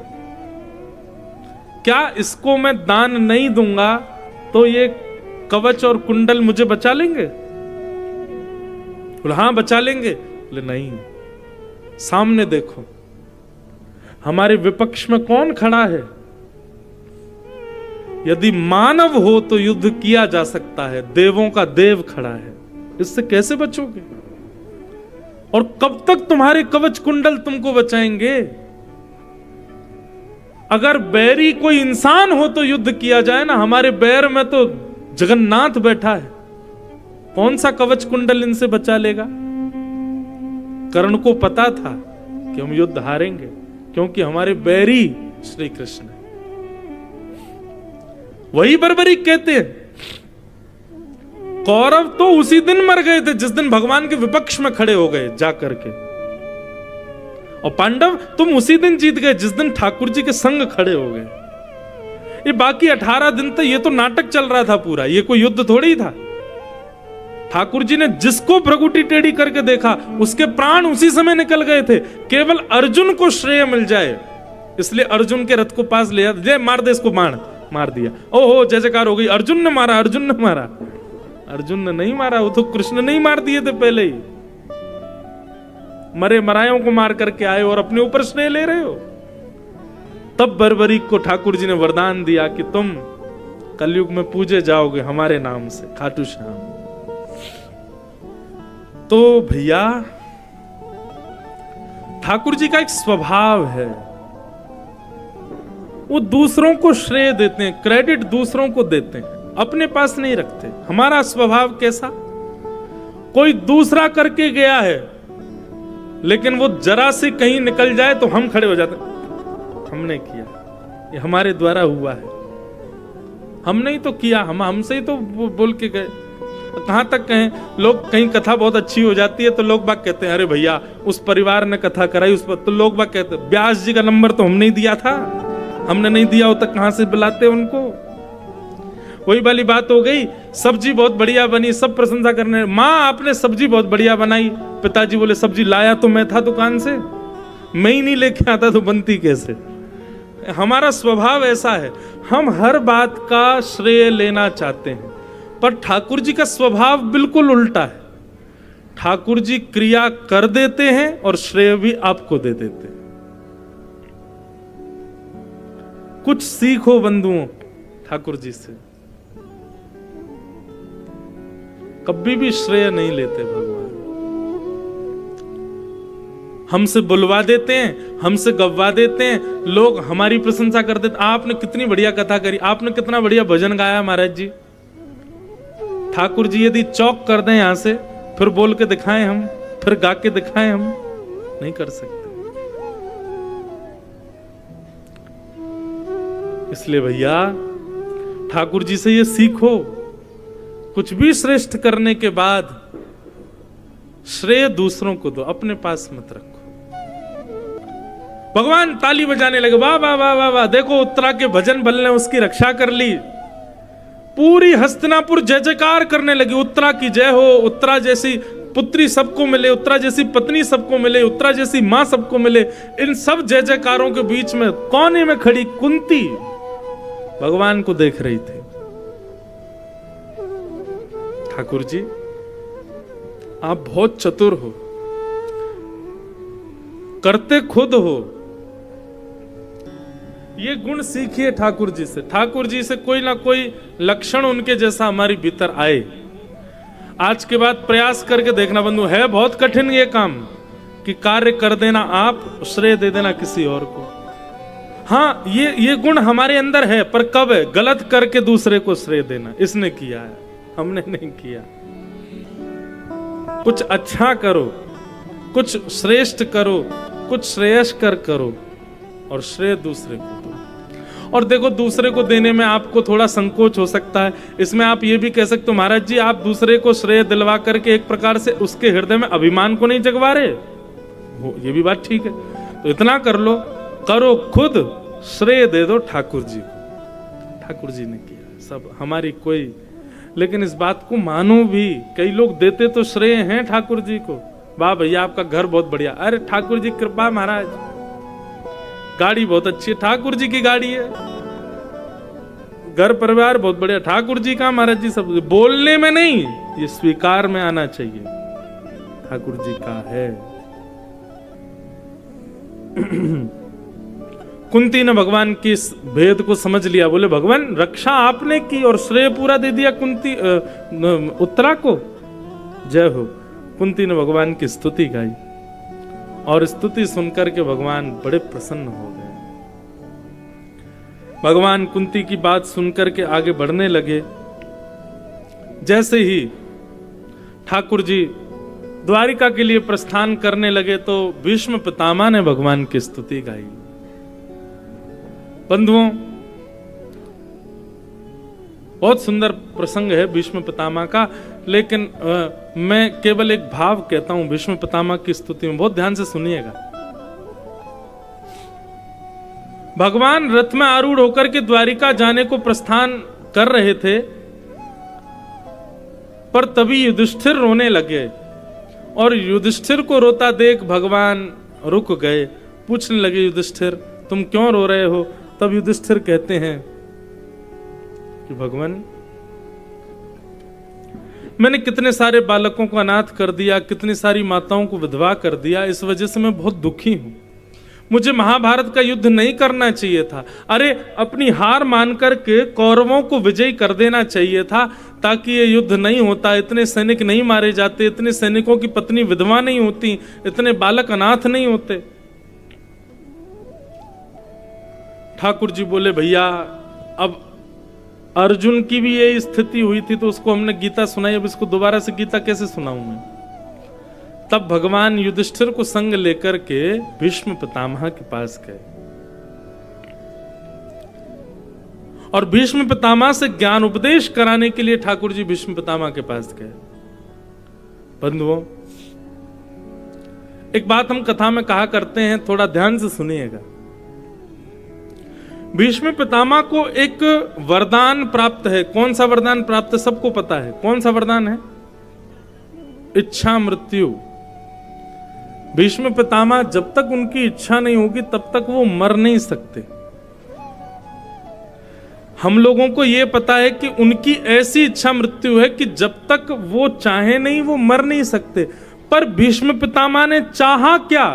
क्या इसको मैं दान नहीं दूंगा तो ये कवच और कुंडल मुझे बचा लेंगे? बोले हाँ बचा लेंगे। बोले नहीं, सामने देखो हमारे विपक्ष में कौन खड़ा है। यदि मानव हो तो युद्ध किया जा सकता है, देवों का देव खड़ा है, इससे कैसे बचोगे? और कब तक तुम्हारे कवच कुंडल तुमको बचाएंगे? अगर बैरी कोई इंसान हो तो युद्ध किया जाए ना, हमारे बैर में तो जगन्नाथ बैठा है, कौन सा कवच कुंडल इनसे बचा लेगा? कर्ण को पता था कि हम युद्ध हारेंगे, क्योंकि हमारे बैरी श्री कृष्ण है। वही बर्बरीक कहते हैं, कौरव तो उसी दिन मर गए थे जिस दिन भगवान के विपक्ष में खड़े हो गए जाकर के, और पांडव तुम उसी दिन जीत गए जिस दिन ठाकुर जी के संग खड़े हो गए। ये बाकी 18 दिन तक ये तो नाटक चल रहा था पूरा, ये कोई युद्ध थोड़ी था। ठाकुर जी ने जिसको भ्रगुटी टेढ़ी करके देखा उसके प्राण उसी समय निकल गए थे। केवल अर्जुन को श्रेय मिल जाए इसलिए अर्जुन के रथ को पास ले मार दे इसको, बाण मार दिया। ओहो जय जयकार हो गई, अर्जुन ने मारा, अर्जुन ने मारा। अर्जुन ने नहीं मारा, वो तो कृष्ण नहीं मार दिए थे पहले ही। मरे मरायों को मार करके आए और अपने ऊपर श्रेय ले रहे हो। तब बर्बरीक को ठाकुर जी ने वरदान दिया कि तुम कलयुग में पूजे जाओगे हमारे नाम से, खाटू श्याम। तो भैया ठाकुर जी का एक स्वभाव है, वो दूसरों को श्रेय देते हैं, क्रेडिट दूसरों को देते हैं, अपने पास नहीं रखते। हमारा स्वभाव कैसा, कोई दूसरा करके गया है लेकिन वो जरा से कहीं निकल जाए तो हम खड़े हो जाते हैं, हमने किया, ये हमारे द्वारा हुआ है, हमने ही तो किया, हमसे ही तो बोल के गए। कहां तक कहें, लोग कहीं कथा बहुत अच्छी हो जाती है तो लोग बाग कहते हैं अरे भैया उस परिवार ने कथा कराई उस पर, तो लोग बाग कहते हैं व्यास जी का नंबर तो हमने ही दिया था, हमने नहीं दिया होता कहां से बुलाते उनको। वही वाली बात हो गई, सब्जी बहुत बढ़िया बनी, सब प्रशंसा करने, माँ आपने सब्जी बहुत बढ़िया बनाई, पिताजी बोले सब्जी लाया तो मैं था दुकान से, मैं ही नहीं लेके आता तो बनती कैसे। हमारा स्वभाव ऐसा है, हम हर बात का श्रेय लेना चाहते हैं, पर ठाकुर जी का स्वभाव बिल्कुल उल्टा है। ठाकुर जी क्रिया कर देते हैं और श्रेय भी आपको दे देते हैं। कुछ सीखो बंधुओं ठाकुर जी से, कभी भी श्रेय नहीं लेते भगवान। हमसे बुलवा देते हैं, हमसे गवा देते हैं, लोग हमारी प्रशंसा कर देते, आपने कितनी बढ़िया कथा करी, आपने कितना बढ़िया भजन गाया महाराज जी। ठाकुर जी यदि चौक कर दें यहां से, फिर बोल के दिखाएं हम, फिर गा के दिखाएं हम, नहीं कर सकते। इसलिए भैया ठाकुर जी से ये सीखो, कुछ भी श्रेष्ठ करने के बाद श्रेय दूसरों को दो, अपने पास मत रखो। भगवान ताली बजाने लगे, वाह वाह वाह वाह वाह, देखो उत्तरा के भजन बल ने उसकी रक्षा कर ली। पूरी हस्तिनापुर जय जयकार करने लगी, उत्तरा की जय हो, उत्तरा जैसी पुत्री सबको मिले, उत्तरा जैसी पत्नी सबको मिले, उत्तरा जैसी मां सबको मिले। इन सब जय जयकारों के बीच में कोने में खड़ी कुंती भगवान को देख रही थी। ठाकुर जी आप बहुत चतुर हो, करते खुद हो, ये गुण सीखिए ठाकुर जी से। ठाकुर जी से कोई ना कोई लक्षण उनके जैसा हमारी भीतर आए। आज के बाद प्रयास करके देखना बंधु, है बहुत कठिन ये काम कि कार्य कर देना आप, श्रेय दे देना किसी और को। हाँ ये गुण हमारे अंदर है, पर कब है? गलत करके दूसरे को श्रेय देना। इसने किया है, हमने नहीं किया। कुछ अच्छा करो, कुछ श्रेष्ठ करो, कुछ श्रेयस्कर करो और श्रेय दूसरे को दो। और देखो दूसरे को देने में आपको थोड़ा संकोच हो सकता है, इसमें आप ये भी कह सकते हो महाराज जी आप दूसरे को श्रेय दिलवा करके एक प्रकार से उसके हृदय में अभिमान को नहीं जगवा रहे हो, ये भी बात ठीक है। तो इतना कर लो, करो खुद, श्रेय दे दो ठाकुर जी को। ठाकुर जी ने किया सब, हमारी कोई, लेकिन इस बात को मानो भी, कई लोग देते तो श्रेय हैं ठाकुर जी को, वाह भैया आपका घर बहुत बढ़िया, अरे ठाकुर जी कृपा महाराज, गाड़ी बहुत अच्छी है, ठाकुर जी की गाड़ी है, घर परिवार बहुत बढ़िया, ठाकुर जी का महाराज जी सब। बोलने में नहीं, ये स्वीकार में आना चाहिए, ठाकुर जी का है। कुंती ने भगवान की इस भेद को समझ लिया, बोले भगवान रक्षा आपने की और श्रेय पूरा दे दिया कुंती उत्तरा को। जय हो। कुंती ने भगवान की स्तुति गाई और स्तुति सुनकर के भगवान बड़े प्रसन्न हो गए। भगवान कुंती की बात सुनकर के आगे बढ़ने लगे। जैसे ही ठाकुर जी द्वारिका के लिए प्रस्थान करने लगे तो भीष्म पितामह ने भगवान की स्तुति गाई। बंधुओं बहुत सुंदर प्रसंग है भीष्म पितामह का, लेकिन मैं केवल एक भाव कहता हूं भीष्म पितामह की स्तुति में, बहुत ध्यान से सुनिएगा। भगवान रथ में आरूढ़ होकर के द्वारिका जाने को प्रस्थान कर रहे थे, पर तभी युधिष्ठिर रोने लगे और युधिष्ठिर को रोता देख भगवान रुक गए, पूछने लगे युधिष्ठिर तुम क्यों रो रहे हो? तब युधिष्ठिर कहते हैं कि भगवान मैंने कितने सारे बालकों को अनाथ कर दिया, कितनी सारी माताओं को विधवा कर दिया, इस वजह से मैं बहुत दुखी हूं। मुझे महाभारत का युद्ध नहीं करना चाहिए था, अरे अपनी हार मान करके कौरवों को विजयी कर देना चाहिए था, ताकि ये युद्ध नहीं होता, इतने सैनिक नहीं मारे जाते, इतने सैनिकों की पत्नी विधवा नहीं होती, इतने बालक अनाथ नहीं होते। ठाकुर जी बोले भैया अब अर्जुन की भी यही स्थिति हुई थी तो उसको हमने गीता सुनाई, अब इसको दोबारा से गीता कैसे सुनाऊं मैं? तब भगवान युधिष्ठिर को संग लेकर के भीष्म पितामह के पास गए और भीष्म पितामह से ज्ञान उपदेश कराने के लिए ठाकुर जी भीष्म पितामह के पास गए। बंधुओं एक बात हम कथा में कहा करते हैं, थोड़ा ध्यान से सुनिएगा। भीष्म पितामह को एक वरदान प्राप्त है। कौन सा वरदान प्राप्त है? सबको पता है। कौन सा वरदान है? इच्छा मृत्यु। भीष्म पितामह जब तक उनकी इच्छा नहीं होगी तब तक वो मर नहीं सकते। हम लोगों को यह पता है कि उनकी ऐसी इच्छा मृत्यु है कि जब तक वो चाहे नहीं वो मर नहीं सकते, पर भीष्म पितामह ने चाहा क्या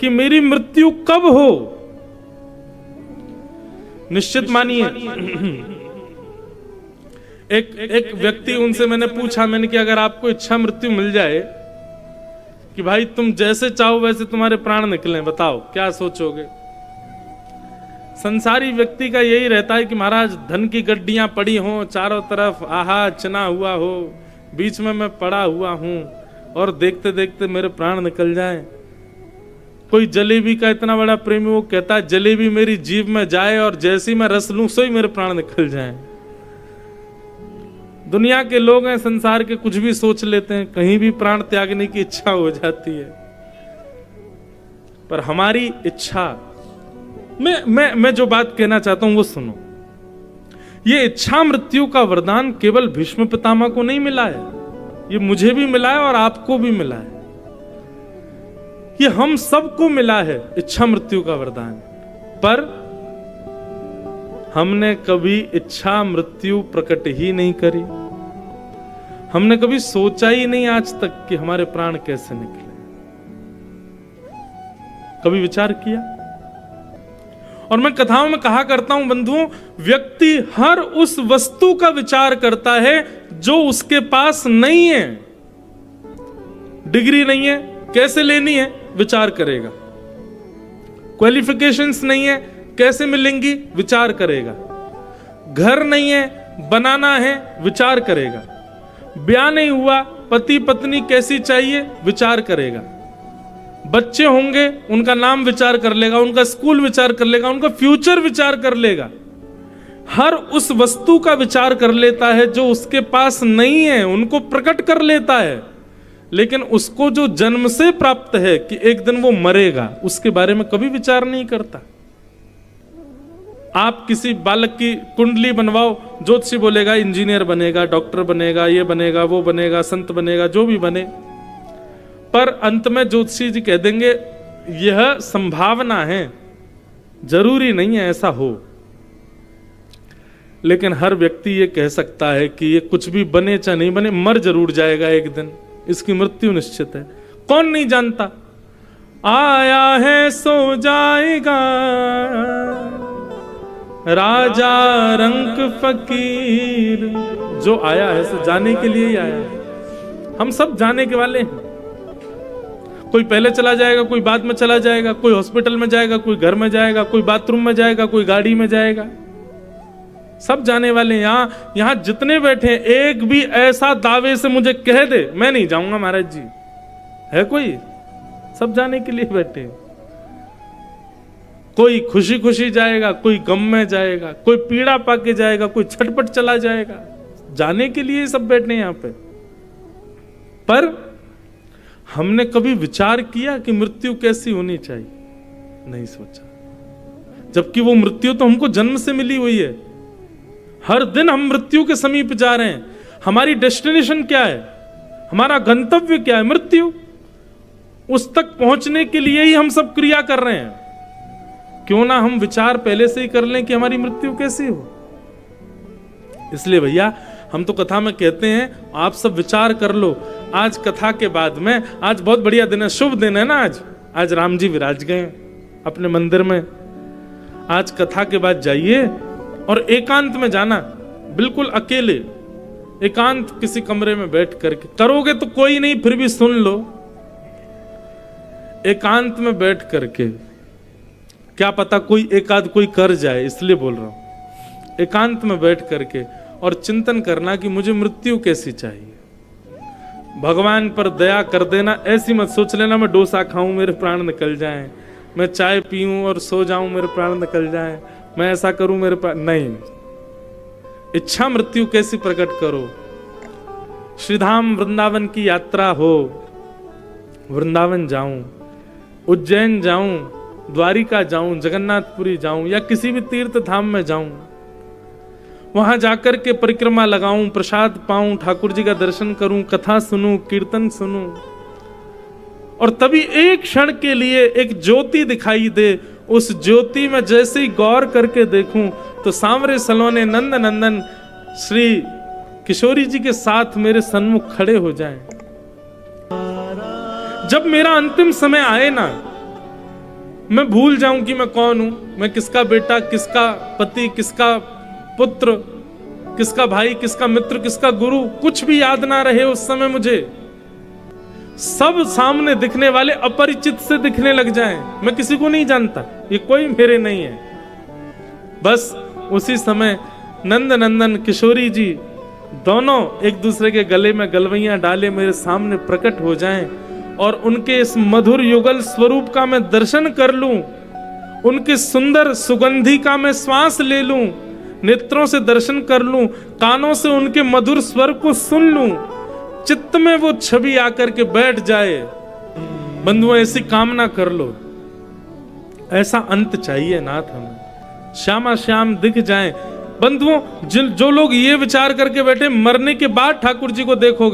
कि मेरी मृत्यु कब हो। निश्चित मानिए एक व्यक्ति, उनसे मैंने पूछा, मैंने कि अगर आपको इच्छा मृत्यु मिल जाए कि भाई तुम जैसे चाहो वैसे तुम्हारे प्राण निकलें, बताओ क्या सोचोगे? संसारी व्यक्ति का यही रहता है कि महाराज धन की गड्डियां पड़ी हों चारों तरफ, आहा चना हुआ हो, बीच में मैं पड़ा हुआ हूं और देखते देखते मेरे प्राण निकल जाएं। कोई जलेबी का इतना बड़ा प्रेमी, वो कहता है जलेबी मेरी जीभ में जाए और जैसी मैं रस लूं सोई मेरे प्राण निकल जाएं। दुनिया के लोग हैं, संसार के कुछ भी सोच लेते हैं, कहीं भी प्राण त्यागने की इच्छा हो जाती है। पर हमारी इच्छा मैं जो बात कहना चाहता हूं वो सुनो। ये इच्छा मृत्यु का वरदान केवल भीष्म पितामह को नहीं मिला है, ये मुझे भी मिला है और आपको भी मिला है। ये हम सबको मिला है इच्छा मृत्यु का वरदान। पर हमने कभी इच्छा मृत्यु प्रकट ही नहीं करी। हमने कभी सोचा ही नहीं आज तक कि हमारे प्राण कैसे निकले। कभी विचार किया? और मैं कथाओं में कहा करता हूं बंधुओं, व्यक्ति हर उस वस्तु का विचार करता है जो उसके पास नहीं है। डिग्री नहीं है, कैसे लेनी है विचार करेगा। क्वालिफिकेशंस नहीं है, कैसे मिलेंगी विचार करेगा। घर नहीं है, बनाना है विचार करेगा। ब्याह नहीं हुआ, पति पत्नी कैसी चाहिए विचार करेगा। बच्चे होंगे, उनका नाम विचार कर लेगा, उनका स्कूल विचार कर लेगा, उनका फ्यूचर विचार कर लेगा। हर उस वस्तु का विचार कर लेता है जो उसके पास नहीं है, उनको प्रकट कर लेता है। लेकिन उसको जो जन्म से प्राप्त है कि एक दिन वो मरेगा, उसके बारे में कभी विचार नहीं करता। आप किसी बालक की कुंडली बनवाओ, ज्योतिषी बोलेगा इंजीनियर बनेगा, डॉक्टर बनेगा, ये बनेगा, वो बनेगा, संत बनेगा, जो भी बने। पर अंत में ज्योतिषी जी कह देंगे यह संभावना है, जरूरी नहीं है ऐसा हो। लेकिन हर व्यक्ति ये कह सकता है कि ये कुछ भी बने चाहे नहीं बने, मर जरूर जाएगा एक दिन, इसकी मृत्यु निश्चित है। कौन नहीं जानता? आया है सो जाएगा, राजा रंक फकीर। जो आया है सो जाने के लिए ही आया है। हम सब जाने के वाले हैं। कोई पहले चला जाएगा, कोई बाद में चला जाएगा, कोई हॉस्पिटल में जाएगा, कोई घर में जाएगा, कोई बाथरूम में जाएगा, कोई गाड़ी में जाएगा। सब जाने वाले। यहां जितने बैठे हैं, एक भी ऐसा दावे से मुझे कह दे मैं नहीं जाऊंगा महाराज जी, है कोई? सब जाने के लिए बैठे हैं। कोई खुशी खुशी जाएगा, कोई गम में जाएगा, कोई पीड़ा पाके जाएगा, कोई छटपट चला जाएगा। जाने के लिए सब बैठे हैं यहां पे। पर हमने कभी विचार किया कि मृत्यु कैसी होनी चाहिए? नहीं सोचा। जबकि वो मृत्यु तो हमको जन्म से मिली हुई है। हर दिन हम मृत्यु के समीप जा रहे हैं। हमारी डेस्टिनेशन क्या है? हमारा गंतव्य क्या है? मृत्यु। उस तक पहुंचने के लिए ही हम सब क्रिया कर रहे हैं। क्यों ना हम विचार पहले से ही कर लें कि हमारी मृत्यु कैसी हो। इसलिए भैया हम तो कथा में कहते हैं आप सब विचार कर लो। आज कथा के बाद में, आज बहुत बढ़िया दिन है, शुभ दिन है ना। आज राम जी विराज गए अपने मंदिर में। आज कथा के बाद जाइए और एकांत में जाना, बिल्कुल अकेले, एकांत किसी कमरे में बैठ करके। करोगे तो कोई नहीं, फिर भी सुन लो। एकांत में बैठ करके, क्या पता कोई एकाध कोई कर जाए, इसलिए बोल रहा हूं। एकांत में बैठ करके और चिंतन करना कि मुझे मृत्यु कैसी चाहिए। भगवान पर दया कर देना। ऐसी मत सोच लेना मैं डोसा खाऊं मेरे प्राण निकल जाएं, मैं चाय पीऊं और सो जाऊं मेरे प्राण निकल जाएं, मैं ऐसा करूं मेरे प्राण नहीं। इच्छा मृत्यु कैसी प्रकट करो। श्रीधाम वृंदावन की यात्रा हो, वृंदावन जाऊं, उज्जैन जाऊं, द्वारिका जाऊं, जगन्नाथपुरी जाऊं या किसी भी तीर्थ धाम में जाऊं, वहां जाकर के परिक्रमा लगाऊं, प्रसाद पाऊं, ठाकुर जी का दर्शन करूं, कथा सुनूं, कीर्तन सुनूं, और तभी एक क्षण के लिए एक ज्योति दिखाई दे। उस ज्योति में जैसे ही गौर करके देखूं तो सांवरे सलोने नंद नंदन श्री किशोरी जी के साथ मेरे सन्मुख खड़े हो जाएं। जब मेरा अंतिम समय आए ना, मैं भूल जाऊं कि मैं कौन हूं, मैं किसका बेटा, किसका पति, किसका पुत्र, किसका भाई, किसका मित्र, किसका गुरु, कुछ भी याद ना रहे उस समय मुझे। सब सामने दिखने वाले अपरिचित से दिखने लग जाएं। मैं किसी को नहीं जानता, ये कोई मेरे नहीं है। बस उसी समय नंद नंदन किशोरी जी दोनों एक दूसरे के गले में गलवैयां डाले मेरे सामने प्रकट हो जाएं और उनके इस मधुर युगल स्वरूप का मैं दर्शन कर लूं, उनके सुंदर सुगंधी का मैं श्वास ले लूं, नेत्रों से दर्शन कर लूं, कानों से उनके मधुर स्वर को सुन लूं, चित्त में वो छवि आकर के बैठ जाए। बंधुओं ऐसी कामना कर लो, ऐसा अंत चाहिए नाथ हमें, श्यामा श्याम दिख जाएं। बंधुओं, जो लोग ये विचार करके बैठे मरने के बाद ठाकुर जी को देखोगे,